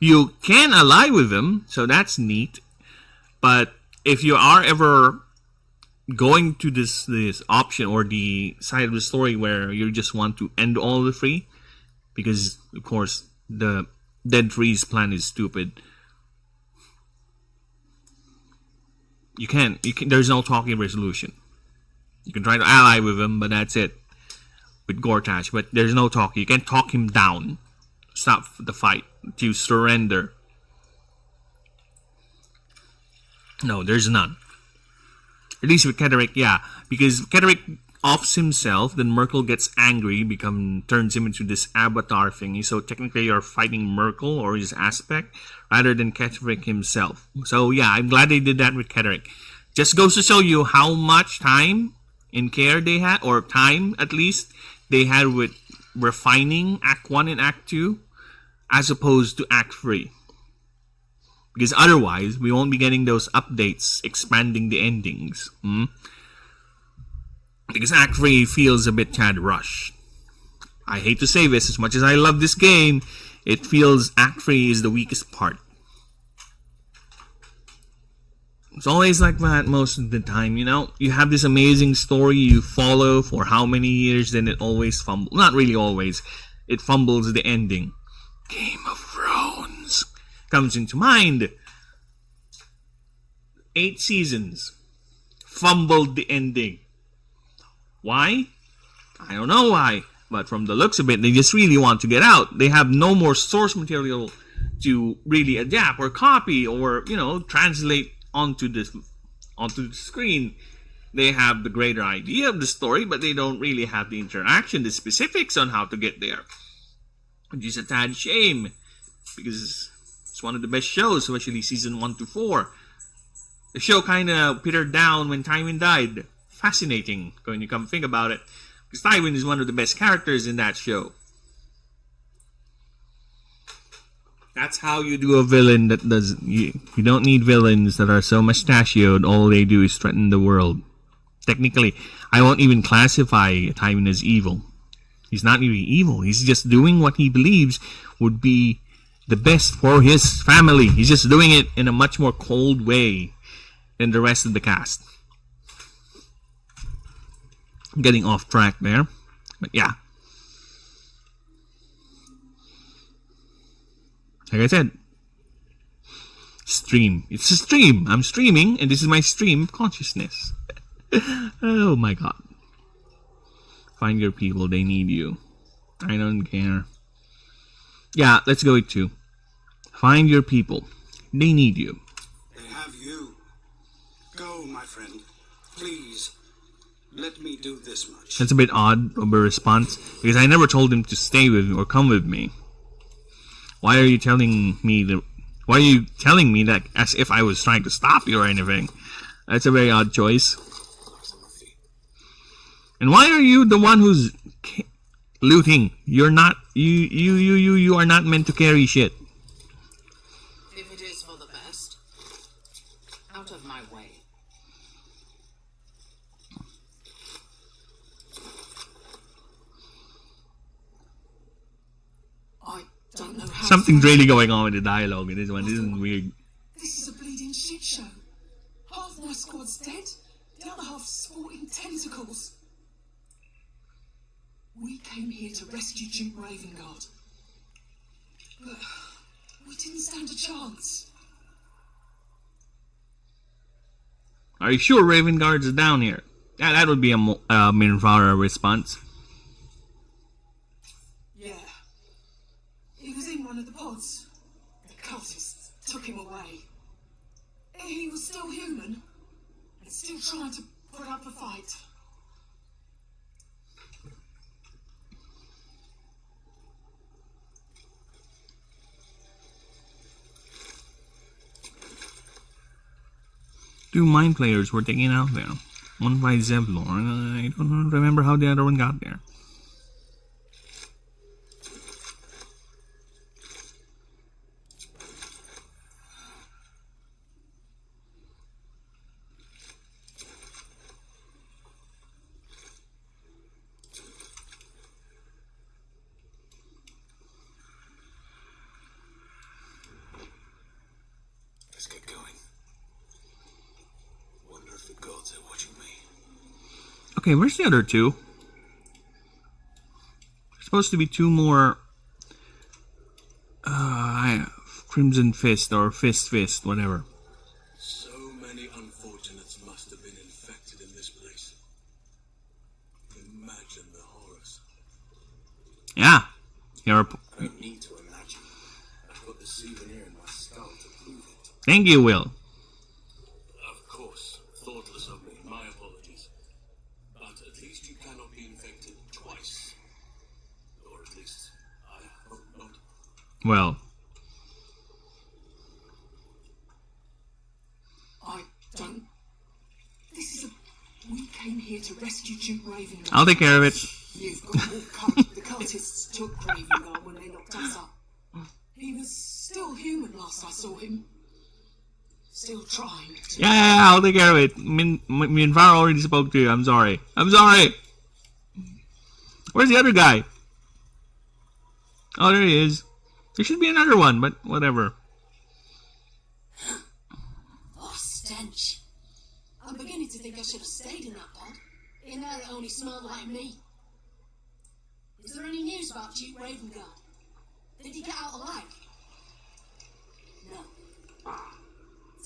You can ally with him, so that's neat, but if you are ever going to this option or the side of the story where you just want to end all the three, because of course the Dead Three's plan is stupid, you can there's no talking resolution. You can try to ally with him, but that's it with Gortash. But there's no talk. You can't talk him down, stop the fight, to surrender. No, there's none. At least with Cataract, yeah. Because Cataract offs himself, then Merkel gets angry, turns him into this avatar thingy. So technically you're fighting Merkel or his aspect rather than Cataract himself. So yeah, I'm glad they did that with Cataract. Just goes to show you how much time and care they had, or time at least, they had with refining Act 1 and Act 2 as opposed to Act 3. Because otherwise, we won't be getting those updates expanding the endings. Because Act 3 feels a bit tad rushed. I hate to say this, as much as I love this game, it feels Act 3 is the weakest part. It's always like that most of the time, You have this amazing story you follow for how many years, then it always fumbles. Not really always. It fumbles the ending. Game of Thrones comes into mind. 8 seasons. Fumbled the ending. Why? I don't know why. But from the looks of it, they just really want to get out. They have no more source material to really adapt or copy or, translate onto the screen. They have the greater idea of the story, but they don't really have the interaction, the specifics on how to get there. Which is a tad shame, because it's one of the best shows, especially season 1 to 4. The show kind of petered down when Tywin died. Fascinating, when you come think about it. Because Tywin is one of the best characters in that show. That's how you do a villain that does... You don't need villains that are so mustachioed, all they do is threaten the world. Technically, I won't even classify Tywin as evil. He's not really evil. He's just doing what he believes would be the best for his family. He's just doing it in a much more cold way than the rest of the cast. I'm getting off track there. But yeah. Like I said, stream. It's a stream. I'm streaming, and this is my stream of consciousness. Oh my god. Find your people, they need you. I don't care. Yeah, let's go with 2. Find your people, they need you. They have you. Go, my friend. Please, let me do this much. That's a bit odd of a response, because I never told him to stay with me or come with me. Why are you telling me that? Why are you telling me that as if I was trying to stop you or anything? That's a very odd choice. And why are you the one who's looting? You're not. You are not meant to carry shit. If it is for the best, out of my way. I don't know how. Something's really going on with the dialogue in this one. This isn't weird. This is a bleeding shit show. Half my squad's dead, the other half's sporting tentacles. We came here to rescue Duke Ravengard. But we didn't stand a chance. Are you sure Ravengard's down here? Yeah, that would be a Minvara response. Yeah. He was in one of the pods. The cultists took him away. He was still human and still trying to put up a fight. Two mind players were taken out there. One by Zevlor. I don't remember how the other one got there. Let's get going. Wonder if the gods are watching me. Okay, where's the other two? There's supposed to be two more. Crimson Fist or Fist, whatever. So many unfortunates must have been infected in this place. Imagine the horrors. Yeah. You're. I don't need to imagine. I put the souvenir in my skull to prove it. Thank you, Will. Of course, thoughtless of me. My apologies. But at least you cannot be infected twice. Or at least, I hope not. Well. I don't. This is a. We came here to rescue Duke Ravengard. I'll take care of it. You've got all covered. The cultists took Ravengard when they locked us up. He was still human last I saw him. Still trying to... Yeah, I'll take care of it. Minvar already spoke to you. I'm sorry. Where's the other guy? Oh, there he is. There should be another one, but whatever. Oh, stench. I'm beginning to think I should have stayed in that pod. In there it only smelled like me. Is there any news about Duke Ravengard? Did he get out alive? No.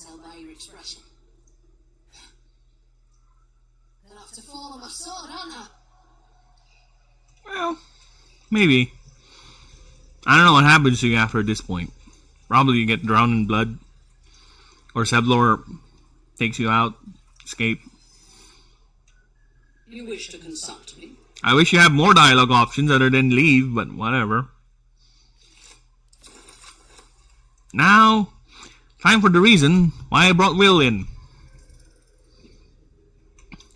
Tell by your expression. Gonna have to fall on my sword, aren't I? Well, maybe. I don't know what happens to you after this point. Probably you get drowned in blood. Or Seblor takes you out. Escape. You wish to consult me? I wish you had more dialogue options other than leave, but whatever. Now, time for the reason why I brought Will in.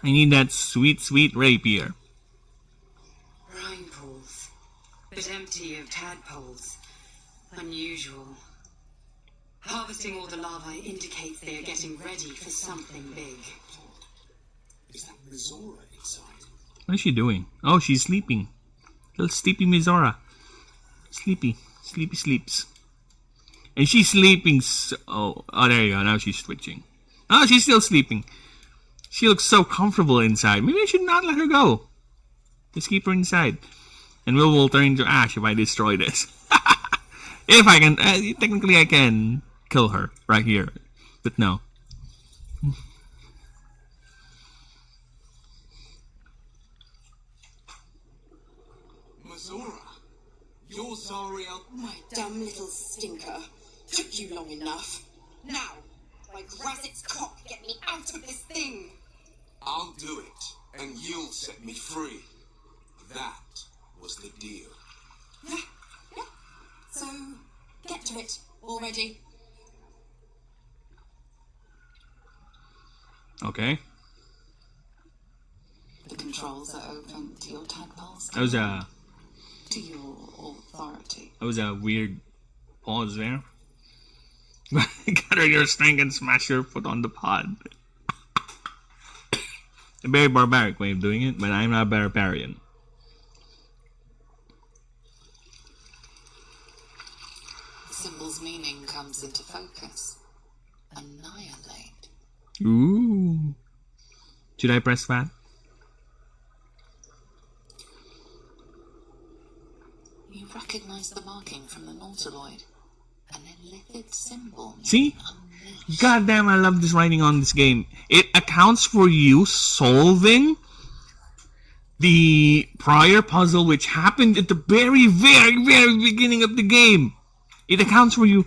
I need that sweet, sweet rapier. Brine pools, but empty of tadpoles. Unusual. Harvesting all the larvae indicates they are getting ready for something big. Is that Mizora inside? What is she doing? Oh, she's sleeping. Little sleepy Mizora. Sleepy. Sleepy sleeps. And she's sleeping so... Oh, there you go. Now she's switching. Oh, she's still sleeping. She looks so comfortable inside. Maybe I should not let her go. Just keep her inside. And will turn into ash if I destroy this. If I can... technically I can kill her right here. But no. Mizora, you're Zariel. My dumb little stinker. Took you long enough. Now, like Razzet's cock, get me out of this thing. I'll do it, and you'll set me free. That was the deal. Yeah. So, get to it already. Okay. The controls are open to your tadpoles. That was a... To your authority. That was a weird pause there. Gather your strength and smash your foot on the pod. A very barbaric way of doing it, but I'm not a barbarian. The symbol's meaning comes into focus. Annihilate. Ooh. Should I press that? You recognize the marking from the nautiloid. An illithid symbol. See? Goddamn, I love this writing on this game. It accounts for you solving the prior puzzle which happened at the very, very, very beginning of the game. It accounts for you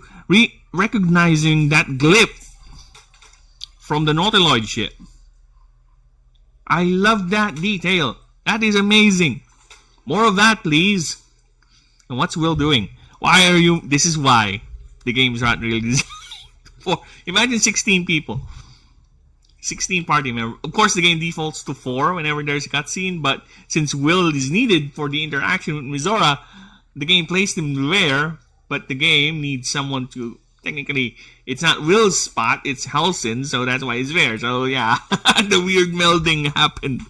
recognizing that glyph from the nautiloid ship. I love that detail. That is amazing. More of that, please. And what's Will doing? Why are you... This is why the game's not really designed for... Imagine 16 people. 16 party members. Of course, the game defaults to 4 whenever there's a cutscene, but since Will is needed for the interaction with Mizora, the game placed him there, but the game needs someone to... Technically, it's not Will's spot, it's Halsin's, so that's why he's there. So, yeah, the weird melding happened.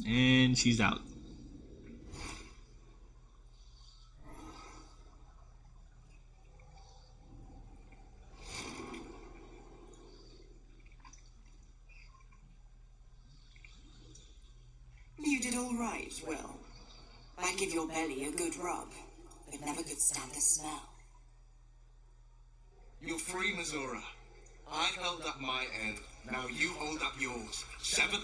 And she's out. You did all right, Will. I give your belly a good rub, but never could stand the smell. You're free, Mizora. I held up my end. Now you hold up yours. 7.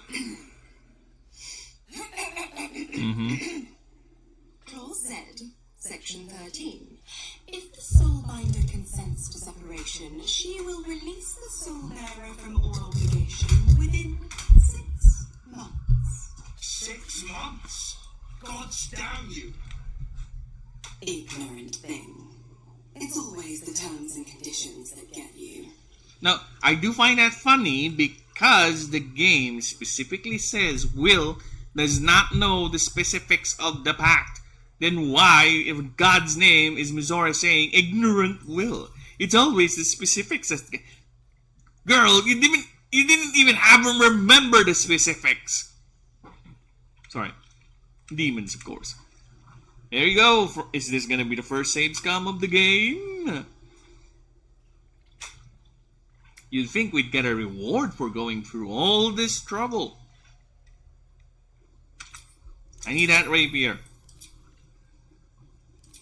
Clause Z, Section 13. If the soulbinder consents to separation, she will release the soul bearer from all obligation within 6 months. 6 months? Gods damn you! Ignorant thing. It's always the terms and conditions that get you. Now, I do find that funny because the game specifically says Will does not know the specifics of the pact. Then why, if God's name is Mizora saying ignorant Will? It's always the specifics. Girl, you didn't even have him remember the specifics. Sorry. Demons, of course. There you go. Is this gonna be the first save scum of the game? You'd think we'd get a reward for going through all this trouble. I need that rapier.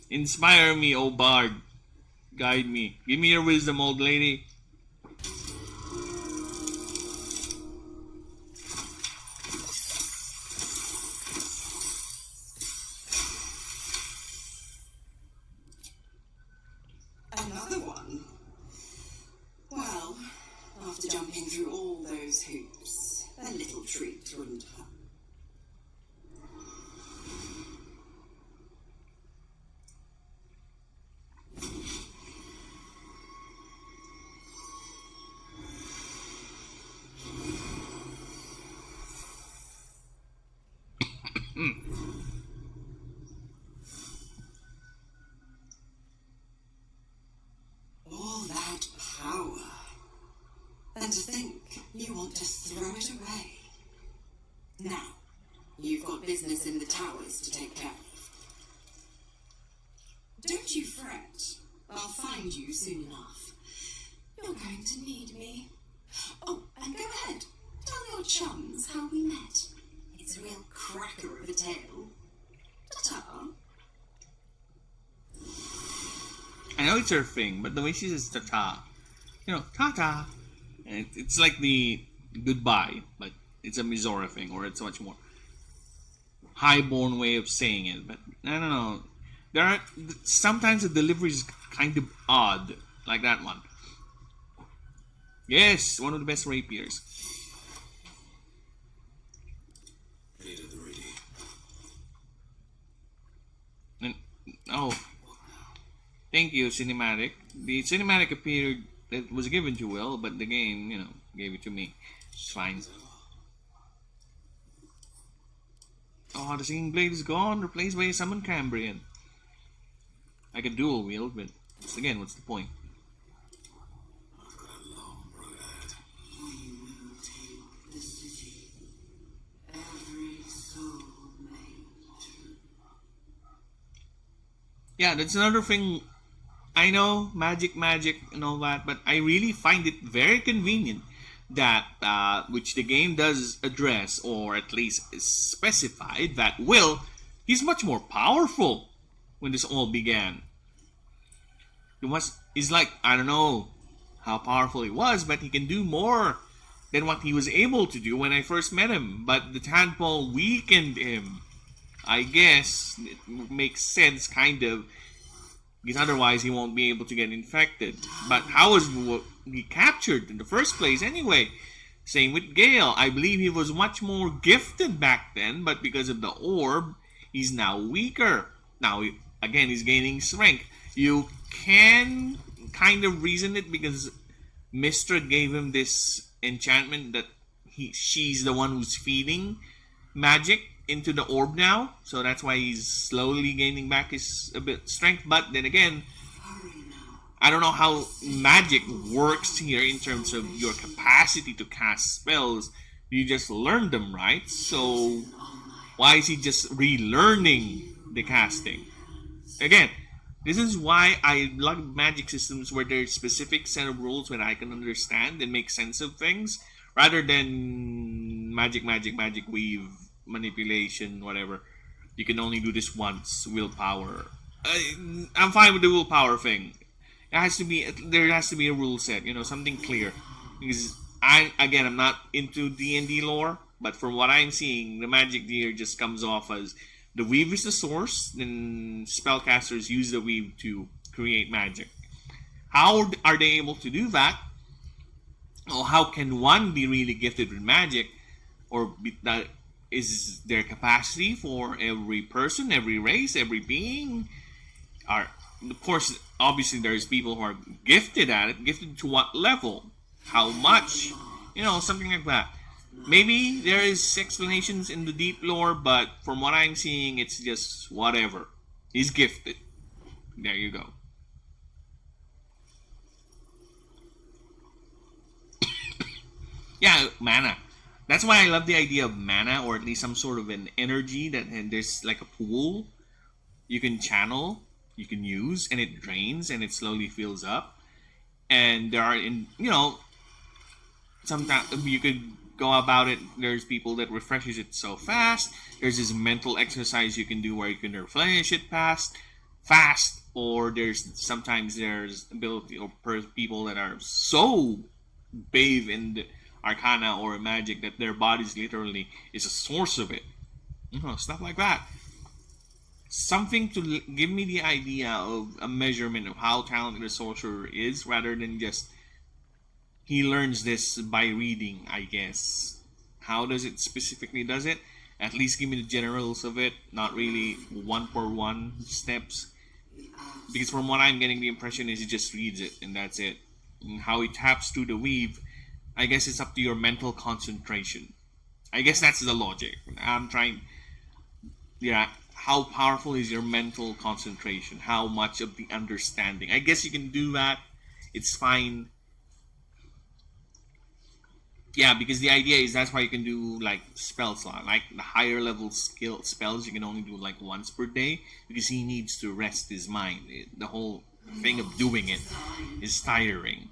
Inspire me, O bard. Guide me. Give me your wisdom, old lady. Another one? after jumping through all those hoops. A little treat, wouldn't hurt. All that power. And to think you want to throw it away. Now, you've got business in the towers to take care of. Don't you fret. I'll find you soon enough. You're going to need me. Oh, and go ahead. Tell your chums how we met. It's a real cracker of a tale. Ta-ta. I know it's her thing, but the way she says ta-ta, ta-ta, and it's like the goodbye, but it's a Mizora thing, or it's a much more highborn way of saying it. But I don't know. There are sometimes the delivery is kind of odd, like that one. Yes, one of the best rapiers. Hated the reading. And, oh, thank you, cinematic. The cinematic appeared. It was given to Will, but the game, gave it to me. It's fine. Oh, the singing blade is gone, replaced by a summoned Cambrian. I could dual wield, but again, what's the point? I've got a long road ahead. We will take the city. Every soul made. Yeah, that's another thing. I know magic and all that, but I really find it very convenient that which the game does address, or at least is specified, that Will, he's much more powerful when this all began. He's like, I don't know how powerful he was, but he can do more than what he was able to do when I first met him. But the tadpole weakened him. I guess it makes sense, kind of, because otherwise he won't be able to get infected. But how was he captured in the first place anyway? Same with Gale. I believe he was much more gifted back then, but because of the orb, he's now weaker. Now, again, he's gaining strength. You can kind of reason it because Mistra gave him this enchantment that she's the one who's feeding magic into the orb now, so that's why he's slowly gaining back his a bit strength. But then again, I don't know how magic works here in terms of your capacity to cast spells. You just learned them, right? So why is he just relearning the casting? Again, this is why I love magic systems where there's specific set of rules where I can understand and make sense of things, rather than magic, weave, manipulation, whatever. You can only do this once. Willpower. I'm fine with the willpower thing. There has to be a rule set, something clear. Because I'm not into D&D lore, but from what I'm seeing, the magic here just comes off as the weave is the source, then spellcasters use the weave to create magic. How are they able to do that? Or how can one be really gifted with magic, or that is their capacity for every person, every race, every being? Of course, obviously there's people who are gifted at it. Gifted to what level? How much? Something like that. Maybe there is explanations in the deep lore, but from what I'm seeing, it's just whatever. He's gifted. There you go. Yeah, mana. That's why I love the idea of mana, or at least some sort of an energy that, and there's like a pool you can channel, you can use, and it drains and it slowly fills up. And there are, sometimes you could go about it. There's people that refreshes it so fast. There's this mental exercise you can do where you can replenish it fast, or sometimes there's ability or people that are so bathed in the arcana or magic that their bodies literally is a source of it. Stuff like that. Something to give me the idea of a measurement of how talented a sorcerer is, rather than just he learns this by reading, I guess. How does it specifically does it? At least give me the generals of it, not really one for one steps. Because from what I'm getting, the impression is he just reads it and that's it. And how he taps through the weave, I guess it's up to your mental concentration. I guess that's the logic. I'm trying. Yeah, how powerful is your mental concentration? How much of the understanding? I guess you can do that. It's fine. Yeah, because the idea is that's why you can do like spells like the higher level skill spells you can only do like once per day because he needs to rest his mind. The whole thing of doing it is tiring.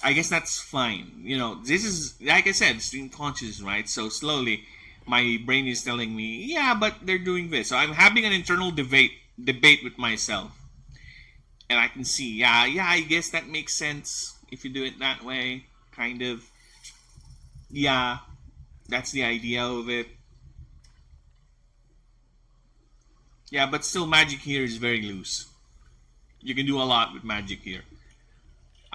I guess that's fine. This is like I said, stream conscious, right? So slowly, my brain is telling me, yeah, but they're doing this. So I'm having an internal debate with myself, and I can see, yeah, I guess that makes sense if you do it that way, kind of. Yeah, that's the idea of it. Yeah, but still, magic here is very loose. You can do a lot with magic here.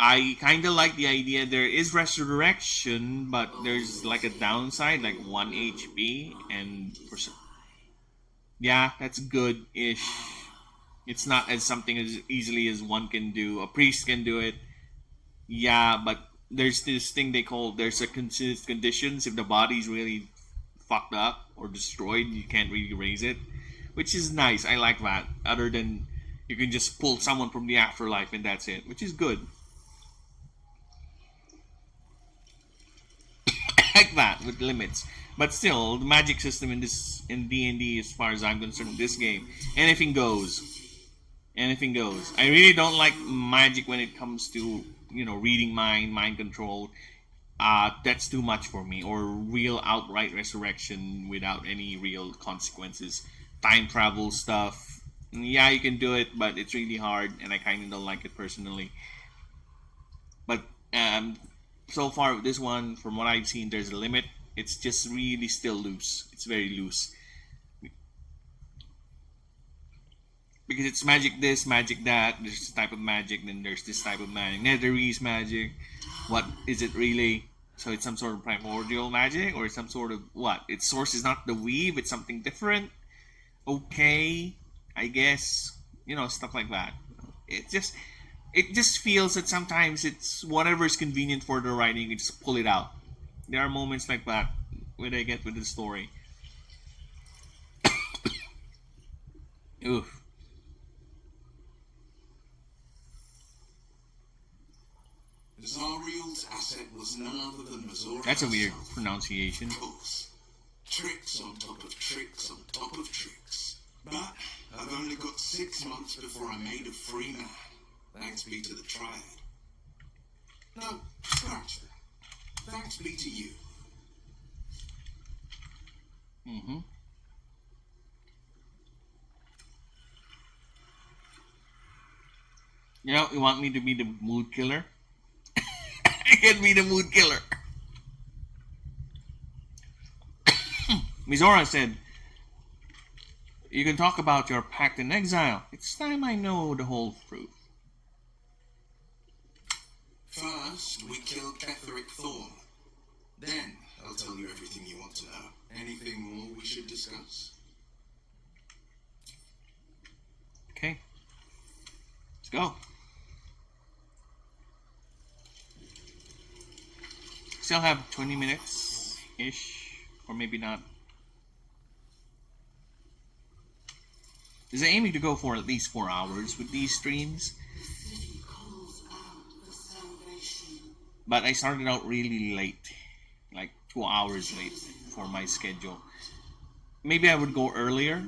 I kind of like the idea there is resurrection, but there's like a downside, like 1 HP, and yeah, that's good-ish. It's not as something as easily as one can do. A priest can do it. Yeah, but there's this thing they call there's a conditions. If the body's really fucked up or destroyed, you can't really raise it, which is nice. I like that. Other than you can just pull someone from the afterlife and that's it, which is good. Like that with limits. But still, the magic system in D&D, as far as I'm concerned, in this game, anything goes. Anything goes. I really don't like magic when it comes to reading mind control. That's too much for me. Or real outright resurrection without any real consequences. Time travel stuff. Yeah, you can do it, but it's really hard, and I kind of don't like it personally. But so far with this one, from what I've seen, there's a limit. It's just really still loose. It's very loose. Because it's magic this, magic that. There's this type of magic, then there's this type of magic. Netherese magic. What is it really? So it's some sort of primordial magic, or some sort of what? Its source is not the weave, it's something different. Okay, I guess. Stuff like that. It just feels that sometimes it's whatever is convenient for the writing, you just pull it out. There are moments like that when I get with the story. Oof. Zariel's asset was none other than Mazora's. That's a weird pronunciation. Close. Tricks on top of tricks on top of tricks. But I've only got 6 months before I'm made a free man. Thanks be to the Triad. No, scratch that. Thanks be to you. Mm-hmm. You want me to be the mood killer? I can be the mood killer. Mizora said, you can talk about your pact in exile. It's time I know the whole truth. First, we killed Ketheric Thorn. Then, I'll tell you everything you want to know. Anything more we should discuss? Okay. Let's go. Still have 20 minutes-ish. Or maybe not. Is aiming to go for at least 4 hours with these streams. But I started out really late. Like 2 hours late for my schedule. Maybe I would go earlier.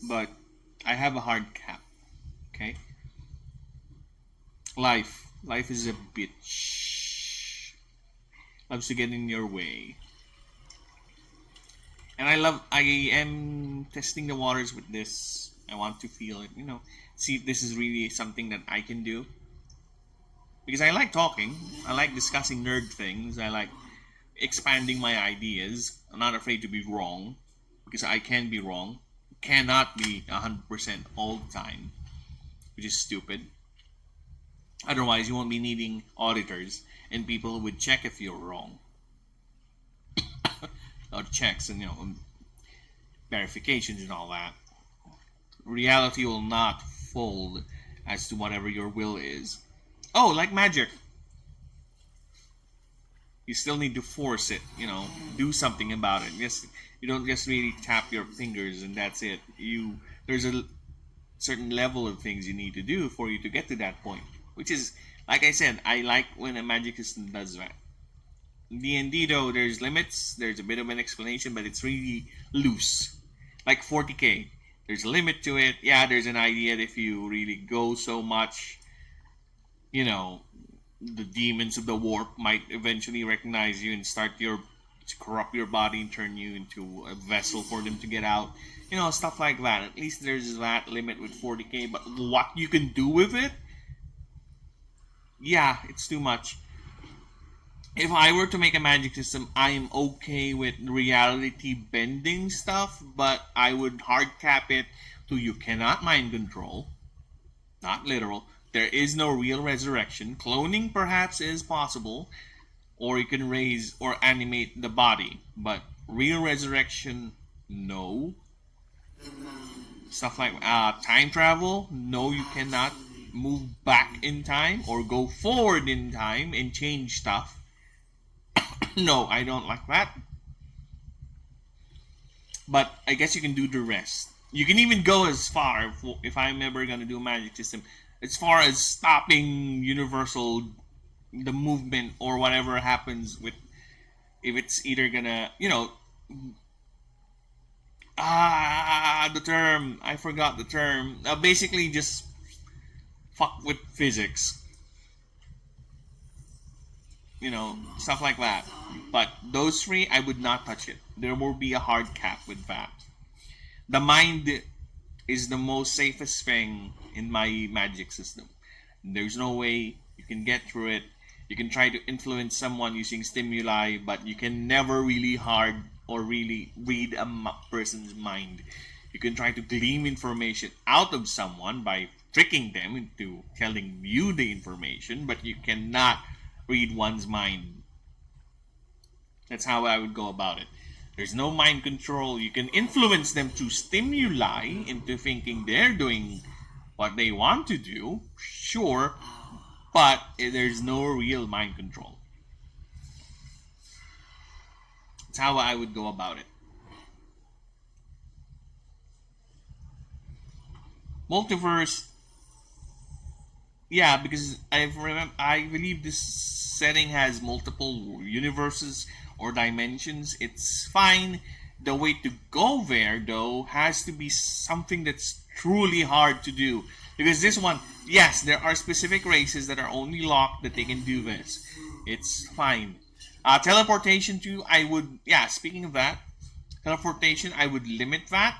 But I have a hard cap. Okay? Life is a bitch. Loves to get in your way. And I am testing the waters with this. I want to feel it, see if this is really something that I can do. Because I like talking. I like discussing nerd things. I like expanding my ideas. I'm not afraid to be wrong. Because I can be wrong. Cannot be 100% all the time. Which is stupid. Otherwise, you won't be needing auditors and people who would check if you're wrong. Or checks and verifications and all that. Reality will not fold as to whatever your will is. Oh, like magic. You still need to force it, do something about it. You don't just really tap your fingers and that's it. There's a certain level of things you need to do for you to get to that point. Which is, like I said, I like when a magic system does that. D&D though, there's limits, there's a bit of an explanation, but it's really loose. Like 40k, there's a limit to it. Yeah, there's an idea that if you really go so much, the demons of the warp might eventually recognize you and start to corrupt your body and turn you into a vessel for them to get out. Stuff like that. At least there's that limit with 40k, but what you can do with it, yeah, it's too much. If I were to make a magic system, I am okay with reality bending stuff, but I would hard cap it to you cannot mind control. Not literal. There is no real resurrection. Cloning perhaps is possible, or you can raise or animate the body, but real resurrection, no. Stuff like time travel, no, you cannot move back in time or go forward in time and change stuff. No, I don't like that. But I guess you can do the rest. You can even go as far, if I'm ever going to do a magic system, as far as stopping the movement or whatever happens with, if it's either gonna, the term, I forgot the term. Basically just fuck with physics. Stuff like that. But those three, I would not touch it. There will be a hard cap with that. The mind is the most safest thing in my magic system. There's no way you can get through it. You can try to influence someone using stimuli, but you can never really hard or really read a person's mind. You can try to glean information out of someone by tricking them into telling you the information, but you cannot read one's mind. That's how I would go about it. There's no mind control. You can influence them through stimuli into thinking they're doing what they want to do, sure, but there's no real mind control. That's how I would go about it. Multiverse, yeah, because I believe this setting has multiple universes or dimensions. It's fine. The way to go there, though, has to be something that's truly hard to do. Because this one, yes, there are specific races that are only locked that they can do this. It's fine. Teleportation, too, speaking of that, teleportation, I would limit that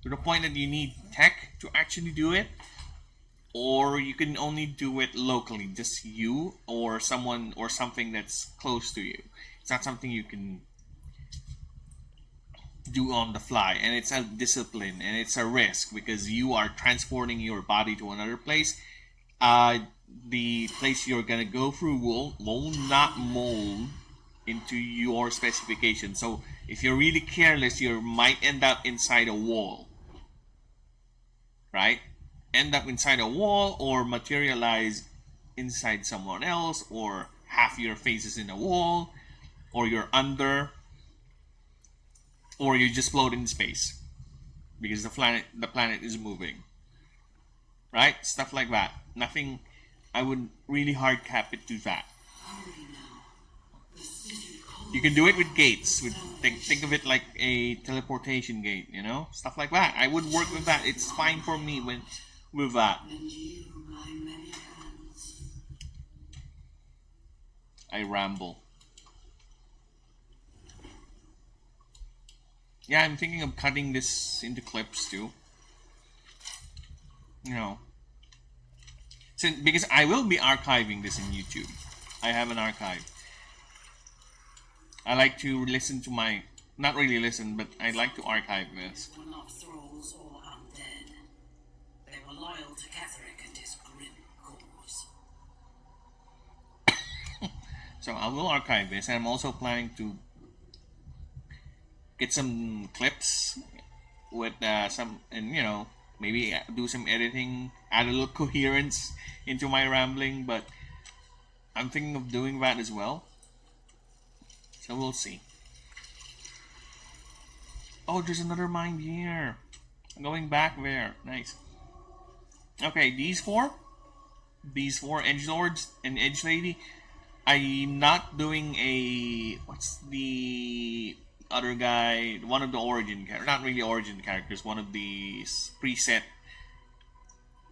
to the point that you need tech to actually do it. Or you can only do it locally, just you or someone or something that's close to you. It's not something you can do on the fly, and it's a discipline and it's a risk because you are transporting your body to another place. The place you're gonna go through will not mold into your specification. So if you're really careless, you might end up inside a wall, right? End up inside a wall or materialize inside someone else, or half your face is in a wall, or you're under, or you just float in space because the planet is moving, right? Stuff like that. Nothing. I would really hard cap it to that. You can do it with gates. Think of it like a teleportation gate, stuff like that. I would work with that. It's fine for me with that. I ramble. Yeah, I'm thinking of cutting this into clips too. Because I will be archiving this in YouTube. I have an archive. I like to listen to not really listen, but I like to archive this. Were not thralls or undead. They were loyal to Catherick and his grim cause. So I will archive this, and I'm also planning to get some clips with some, and maybe do some editing, add a little coherence into my rambling. But I'm thinking of doing that as well. So we'll see. Oh, there's another mine here. I'm going back there. Nice. Okay, these four edge lords and edge lady. I'm not doing a, what's the other guy? One of the origin characters, not really origin characters. One of the preset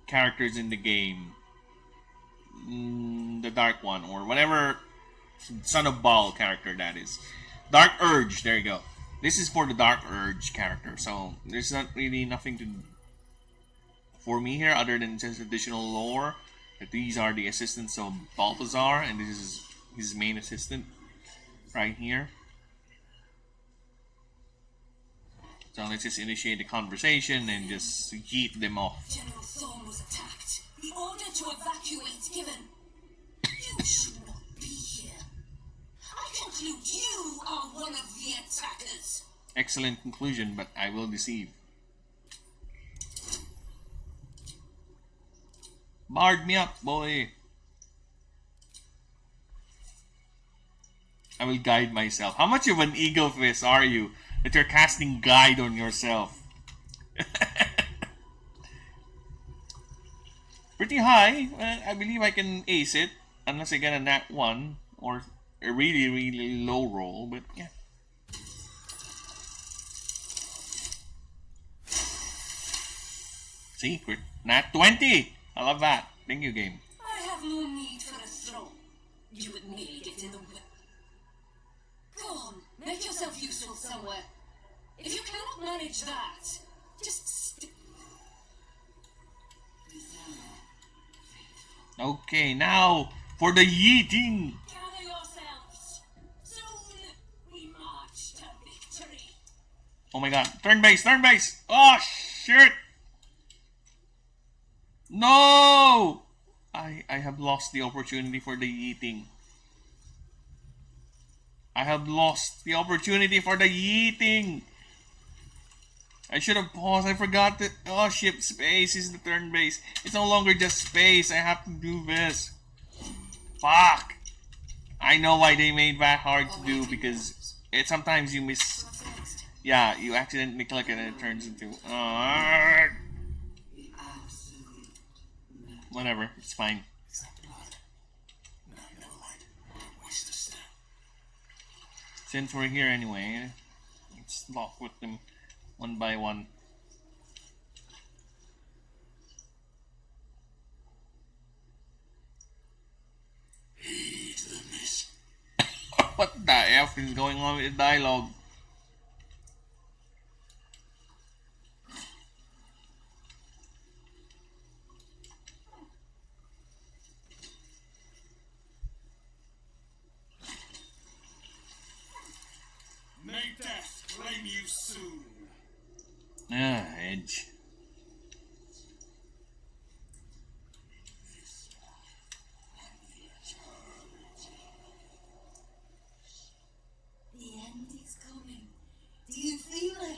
characters in the game. The dark one, or whatever, Son of Baal character that is. Dark Urge. There you go. This is for the Dark Urge character. So there's not really nothing to for me here other than just additional lore. That these are the assistants of Balthazar, and this is his main assistant right here. So let's just initiate the conversation and just yeet them off. General Thorn was attacked. The order to evacuate given. You should not be here. I conclude you are one of the attackers. Excellent conclusion, but I will deceive. Bard me up, boy. I will guide myself. How much of an ego fist are you that you're casting guide on yourself? Pretty high. I believe I can ace it. Unless I get a nat 1 or a really, really low roll. But yeah. Secret. Nat 20! I love that. Thank you, game. I have no need for a throne. You would merely get in the way. Go on, make yourself useful somewhere. If you cannot manage that, just stick. Okay, now for the yeeting. Gather yourselves. Soon we march to victory. Oh my god. Turn base, turn base. Oh, shit. No! I have lost the opportunity for the yeeting. I have lost the opportunity for the yeeting. I should have paused. I forgot that. Oh, ship space is the turn base. It's no longer just space. I have to do this. Fuck. I know why they made that hard to do, because sometimes you miss. Yeah, you accidentally click it and it turns into. Whatever, it's fine. Since we're here anyway, let's lock with them one by one. What the F is going on with the dialogue? May death claim you soon. Edge. The end is coming. Do you feel it?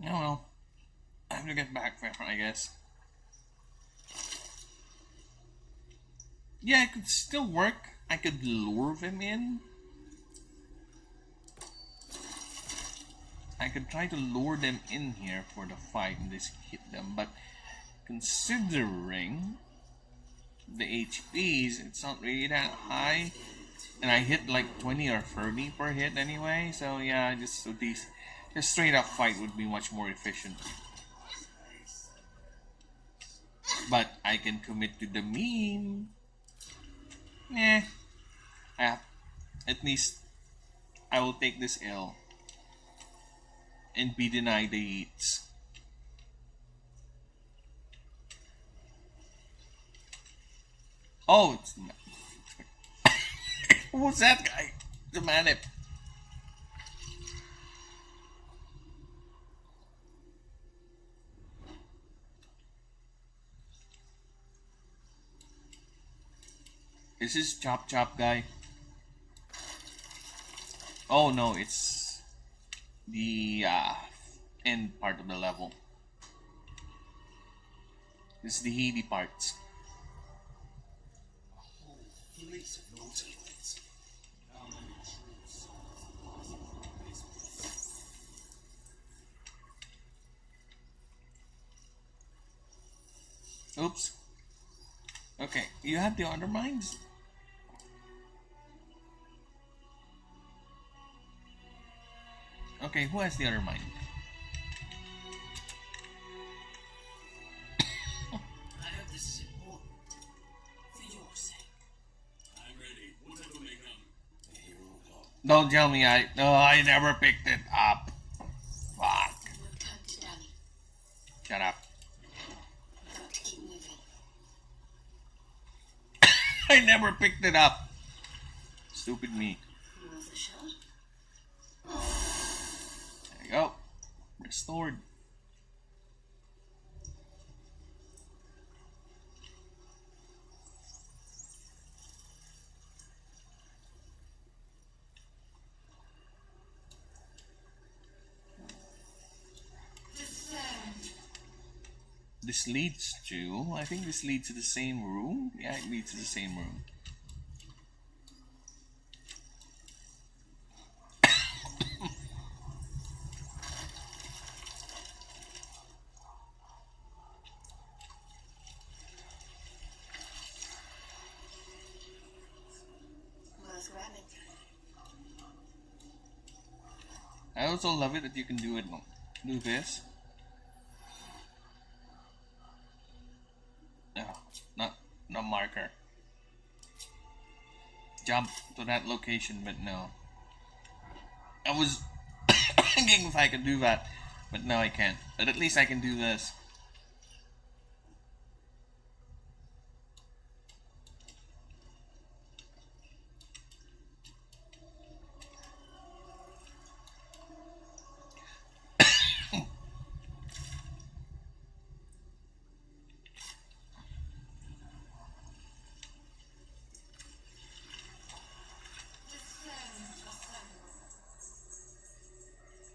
Oh well. I have to get back there, I guess. Yeah, it could still work. I could lure them in. I could try to lure them in here for the fight and just hit them, but considering the HPs, it's not really that high. And I hit like 20 or 30 per hit anyway, so yeah, just straight up fight would be much more efficient. But I can commit to the meme. At least I will take this L and be denied the eats. Oh, it's who's that guy? The manip. Is this Chop Chop guy? Oh no, it's the end part of the level. This is the heady parts. Fleet of nautiloids. How many truths? Oops. Okay, you have the undermines? Okay, who has the other mine? I hope this is important. For your sake. I'm ready. Whatever may come. Here all go. Don't tell me I never picked it up. Fuck. We'll come to Danny. Shut up. We've got to keep moving. I never picked it up. Stupid me. Worth a shot. There you go. Restored. This leads to, I think this leads to the same room. Yeah, it leads to the same room. Worth grabbing. I also love it that you can do it. Do this. No marker. Jump to that location, but no. I was thinking if I could do that, but no, I can't. But at least I can do this.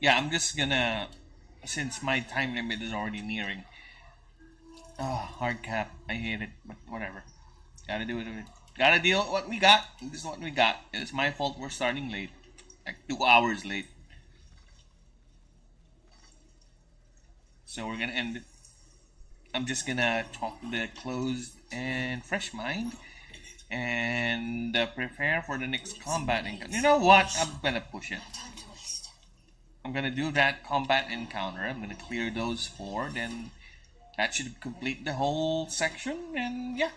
Yeah, I'm just gonna, since my time limit is already nearing. Hard cap. I hate it, but whatever. Gotta do it. Gotta deal with what we got. This is what we got. It's my fault we're starting late. Like 2 hours late. So we're gonna end it. I'm just gonna talk to the closed and fresh mind. And prepare for the next combat encounter. You know what? I'm gonna push it. I'm gonna do that combat encounter. I'm gonna clear those 4. Then that should complete the whole section. And yeah,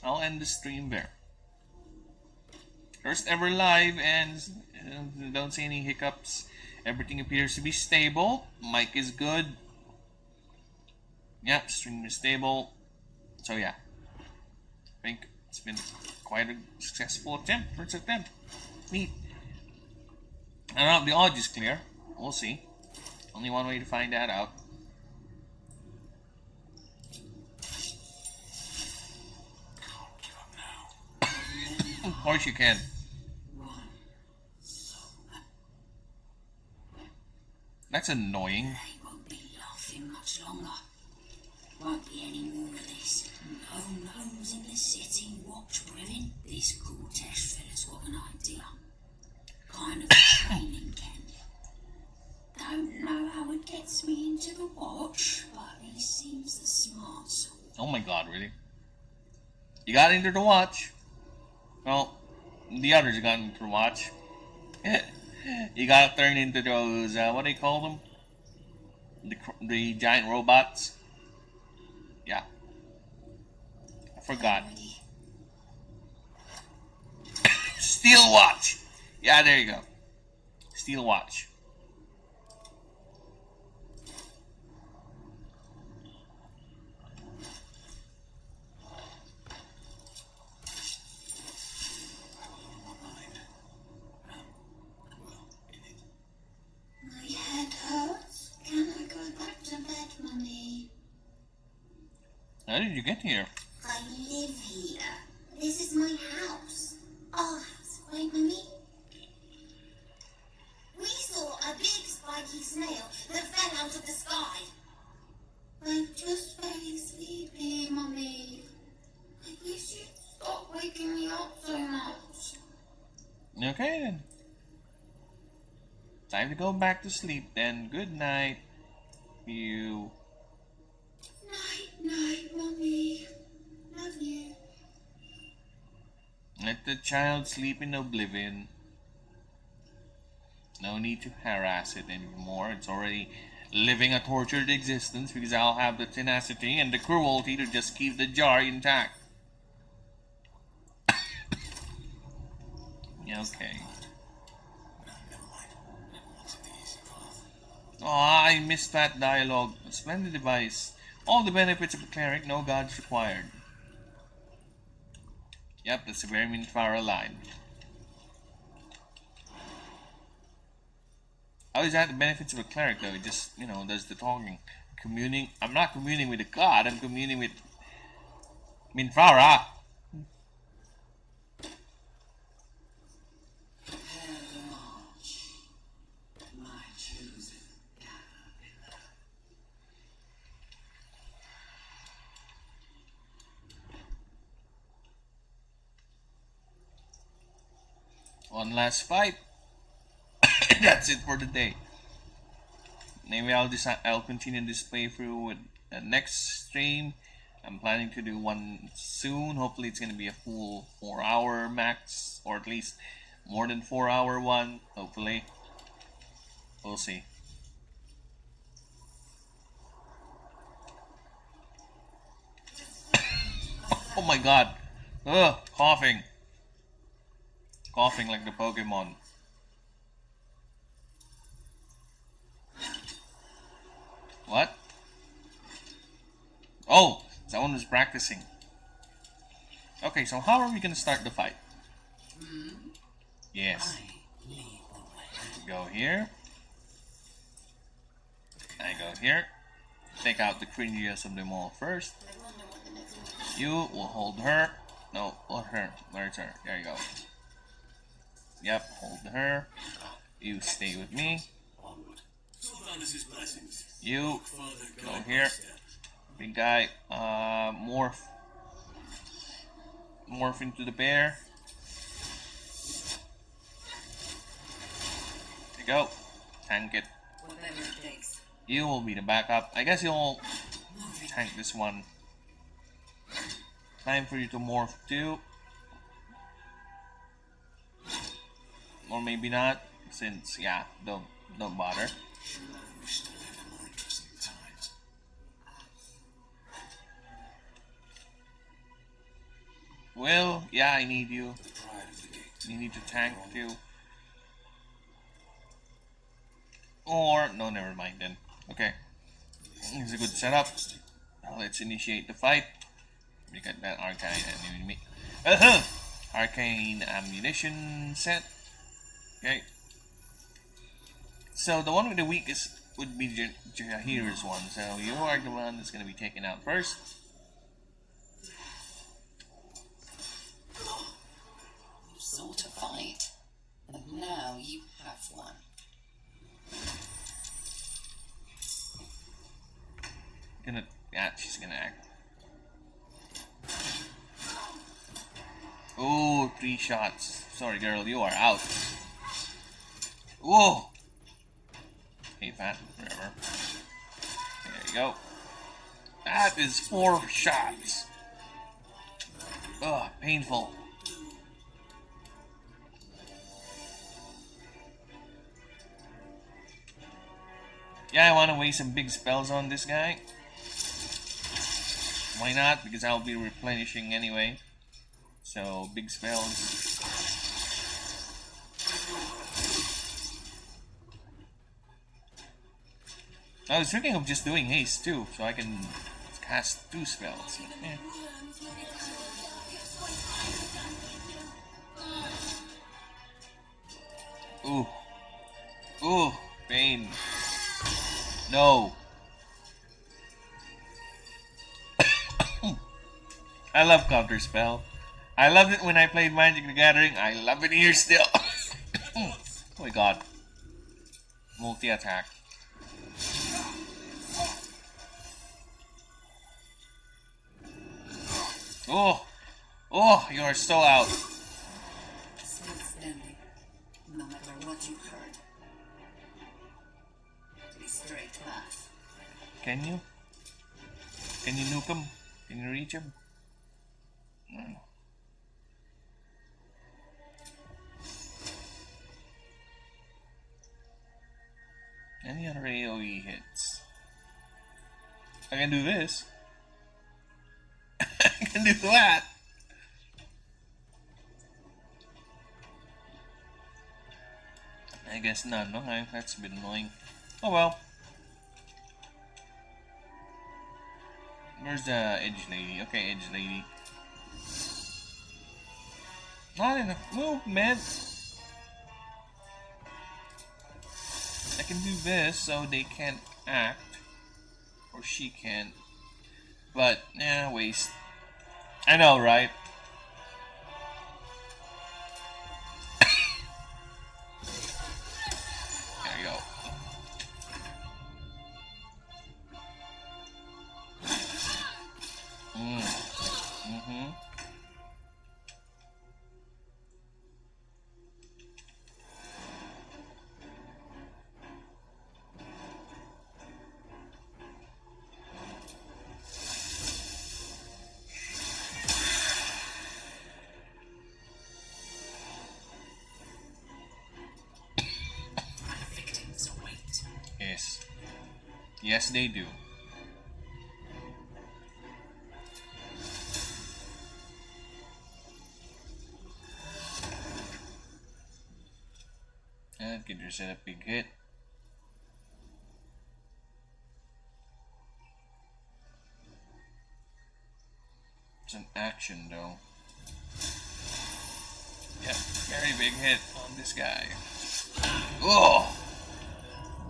I'll end the stream there. First ever live, and don't see any hiccups. Everything appears to be stable. Mic is good. Yeah, stream is stable. So yeah, I think it's been quite a successful attempt. First attempt. Neat. I don't know if the audio is clear. We'll see. Only one way to find that out. Of course you can. That's annoying. They won't be laughing much longer. Won't be any more of this. No gnomes in the city watch Brevin. This Cortesh fella's got an idea. Kind of a training camp. Don't know how it gets me into the watch, but he seems the smart sort. Oh my god, really? You got into the watch? Well, the others got into the watch. You got turned into those, what do you call them? The giant robots? Yeah. I forgot. Steel watch! Yeah, there you go. Steel watch. My head hurts. Can I go back to bed, Mummy? How did you get here? I live here. This is my house. Our house, right, Mummy? We saw a big spiky snail that fell out of the sky. I'm just very sleepy, Mummy. I wish you'd stop waking me up so much. Okay then. Time to go back to sleep then. Good night. You. Night, night, Mummy. Love you. Let the child sleep in oblivion. No need to harass it anymore. It's already living a tortured existence because I'll have the tenacity and the cruelty to just keep the jar intact. Okay. Oh, I missed that dialogue. A splendid device. All the benefits of a cleric, no gods required. Yep, that's a very Minfara line. How is that the benefits of a cleric though? It just, does the talking. Communing. I'm not communing with a god, I'm communing with Minfara. One last fight. That's it for the day. Maybe I'll continue this playthrough with the next stream. I'm planning to do one soon. Hopefully it's gonna be a full 4-hour max, or at least more than 4-hour one. Hopefully, we'll see. Oh my god! Ugh, coughing. Coughing like the Pokemon. What? Oh, someone was practicing. Okay, so how are we gonna start the fight? Yes. Go here. I go here. Take out the cringiest of them all first. You will hold her. No, hold her. Where's her? There you go. Yep, hold her. You stay with me. You go here. Big guy. Morph into the bear. There you go. Tank it. You will be the backup. I guess you'll tank this one. Time for you to morph too. Or maybe not, since don't bother. Well, yeah, I need you. You need to tank too. Or no, never mind then. Okay, it's a good setup. Now let's initiate the fight. We got that arcane ammunition set. Okay. So the one with the weakest would be Jahir's one. So you are the one that's going to be taken out first. You sought a fight, and now you have one. She's gonna act. Oh, 3 shots. Sorry, girl, you are out. Whoa! Hey, fat, whatever. There you go. That is 4 shots. Ugh, painful. Yeah, I want to waste some big spells on this guy. Why not? Because I'll be replenishing anyway. So, big spells. I was thinking of just doing haste too, so I can cast 2 spells. Yeah. Ooh. Ooh, pain. No. I love counter spell. I loved it when I played Magic the Gathering. I love it here still. Oh my god. Multi attack. Oh, oh, you are so out. Still standing, no matter what you heard. Be straight laugh. Can you? Can you nuke him? Can you reach him? No. Any other AoE hits? I can do this. I can do that. I guess none. Okay, that's a bit annoying. Oh well. Where's the Edge Lady? Okay, Edge Lady. Not enough movement. I can do this so they can't act. Or she can't. But, waste. I know, right? There you go. Mm-hmm. Victims await. Yes. Yes, they do. And get yourself a big hit. It's an action though. Yeah, very big hit on this guy. Oh!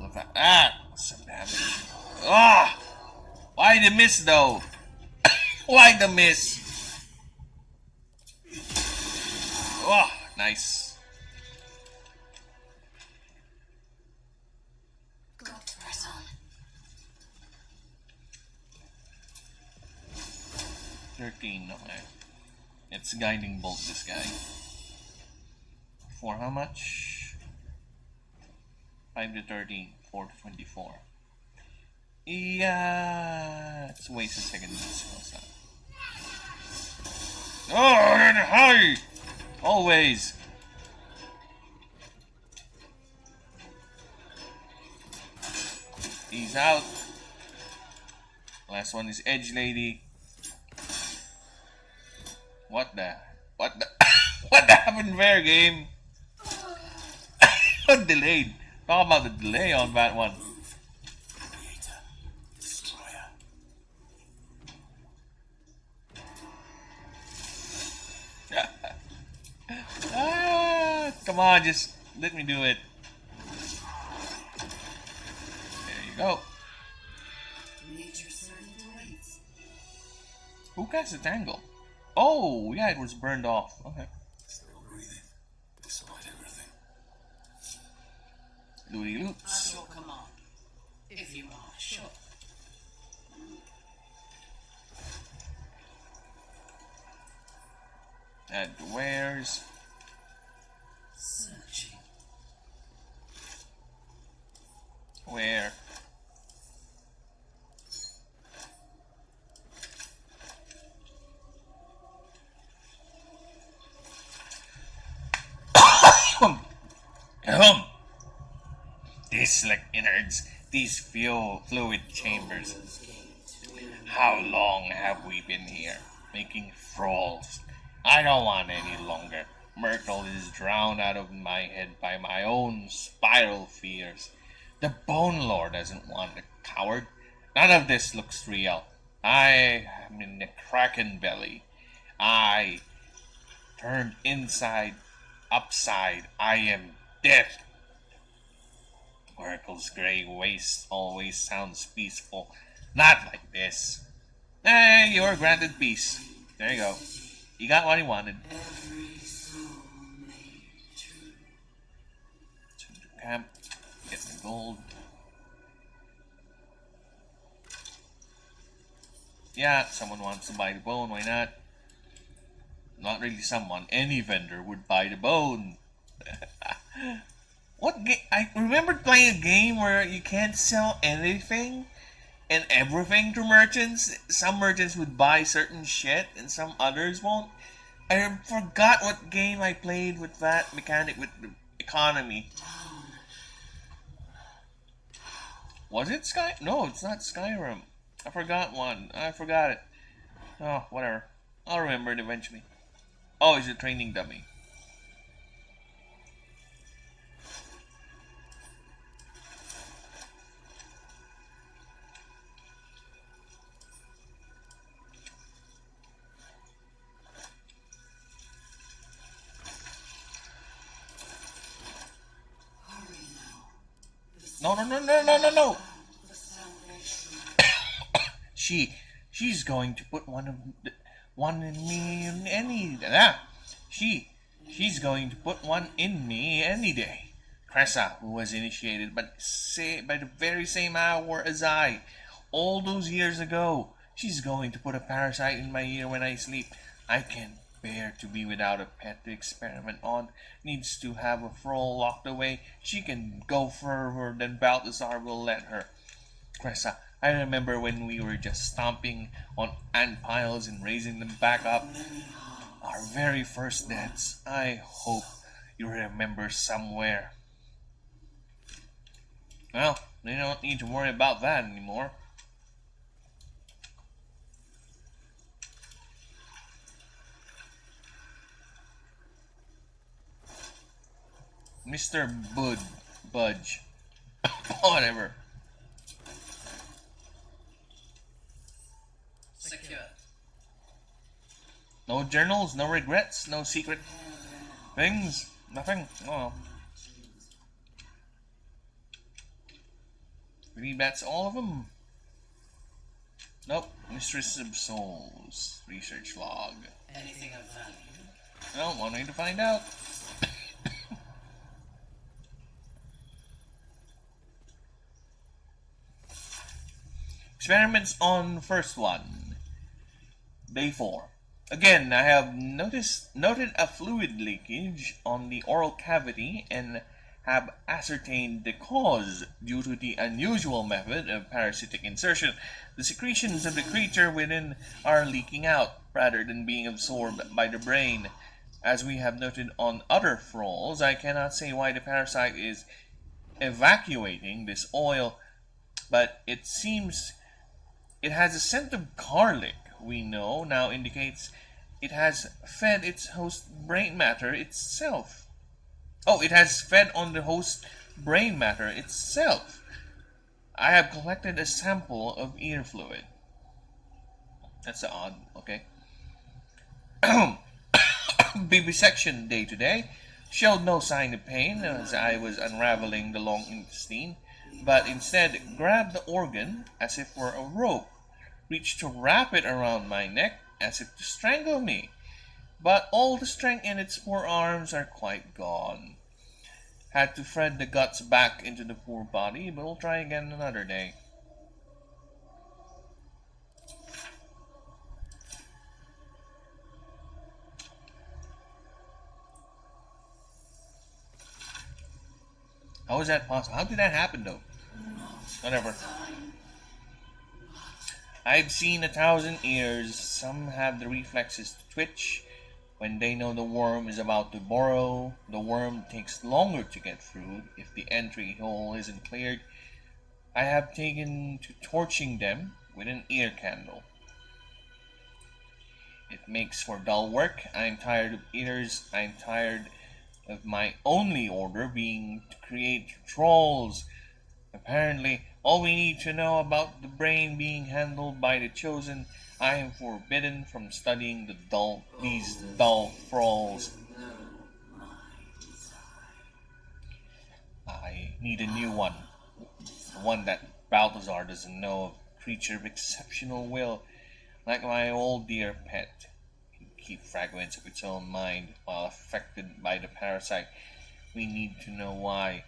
Look at that! Some damage. Ah! Why the miss though? Why the miss? Oh, nice. Got to press on. 13, okay. It's guiding bolt this guy. For how much? 5 to 13, 4 to 24. Yeah, let's waste a second. Oh, and high! Always. He's out. Last one is Edge Lady. What the? What happened there, game? Delayed. Talk about the delay on that one. Creator, destroyer. Come on, just let me do it. There you go. Nature certainly waits. Who cast a tangle? Oh, yeah, it was burned off. Okay. Still breathing, despite everything. Loony At loops. your command, if you are sure. Add the wares. Searching. Where? This like innards, these fluid chambers. How long have we been here, making thralls? I don't want any longer. Myrtle is drowned out of my head by my own spiral fears. The Bone Lord doesn't want coward. None of this looks real. I am in the kraken belly. I turned inside, upside. I am death. Oracle's grey waste always sounds peaceful. Not like this. Hey, you're granted peace. There you go. You got what you wanted. To the camp, get the gold. Yeah, someone wants to buy the bone, why not? Not really someone, any vendor would buy the bone. What game? I remember playing a game where you can't sell anything and everything to merchants. Some merchants would buy certain shit and some others won't. I forgot what game I played with that mechanic with the economy. Was it Sky? No, it's not Skyrim. I forgot one. I forgot it. Oh, whatever. I'll remember it eventually. Oh, it's a training dummy. No, no, no, no, no, no, no. She's going to put one in me any she's going to put one in me any day. Cressa, who was initiated by the very same hour as I, all those years ago, she's going to put a parasite in my ear when I sleep. I can't bear to be without a pet to experiment on. Needs to have a thrall locked away. She can go further than Balthazar will let her. Cressa, I remember when we were just stomping on ant piles and raising them back up. Our very first dance. I hope you remember somewhere. Well, they don't need to worry about that anymore. Mr. Budge. Whatever. Secure. No journals, no regrets, no secret things, nothing. Oh. Maybe that's all of them. Nope. Mistress of Souls. Research log. Anything of value? Well, one way to find out. Experiments on first one. Day 4. Again, I have noted a fluid leakage on the oral cavity and have ascertained the cause due to the unusual method of parasitic insertion. The secretions of the creature within are leaking out rather than being absorbed by the brain. As we have noted on other thralls, I cannot say why the parasite is evacuating this oil, but it seems it has a scent of garlic, we know now indicates it has fed its host brain matter itself. Oh, it has fed on the host brain matter itself. I have collected a sample of ear fluid. That's odd, okay. Vivisection day today showed no sign of pain as I was unraveling the long intestine, but instead grabbed the organ as if for a rope, reached to wrap it around my neck as if to strangle me, but all the strength in its poor arms are quite gone. Had to thread the guts back into the poor body, but we'll try again another day. How is that possible? How did that happen though? Whatever. I've seen 1,000 ears. Some have the reflexes to twitch when they know the worm is about to burrow. The worm takes longer to get through if the entry hole isn't cleared. I have taken to torching them with an ear candle. It makes for dull work. I'm tired of eaters. I'm tired of my only order being to create trolls. Apparently, All we need to know about the brain being handled by the chosen. I am forbidden from studying these dull thralls. I need a new one. One that Balthazar doesn't know of. A creature of exceptional will, like my old dear pet. It can keep fragments of its own mind while affected by the parasite. We need to know why.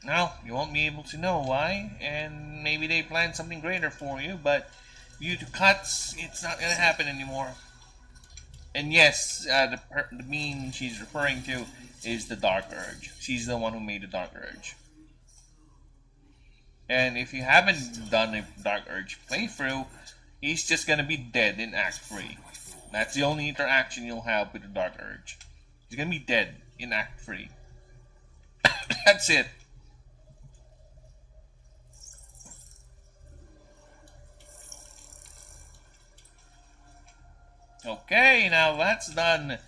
Now, you won't be able to know why, and maybe they planned something greater for you, but due to cuts, it's not going to happen anymore. And yes, the being she's referring to is the Dark Urge. She's the one who made the Dark Urge. And if you haven't done a Dark Urge playthrough, he's just going to be dead in Act 3. That's the only interaction you'll have with the Dark Urge. He's going to be dead in Act 3. That's it. Okay, now that's done.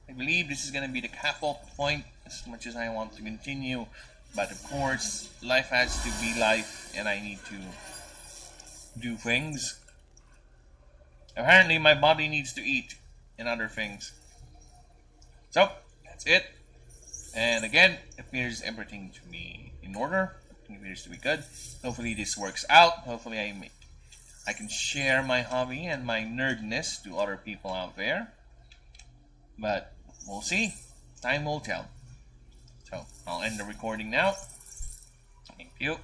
I believe this is going to be the cap-off point, as much as I want to continue. But of course, life has to be life, and I need to do things. Apparently, my body needs to eat, and other things. So, that's it. And again, it appears everything to be in order. Everything appears to be good. Hopefully this works out. Hopefully I can share my hobby and my nerdness to other people out there. But we'll see. Time will tell. So I'll end the recording now. Thank you.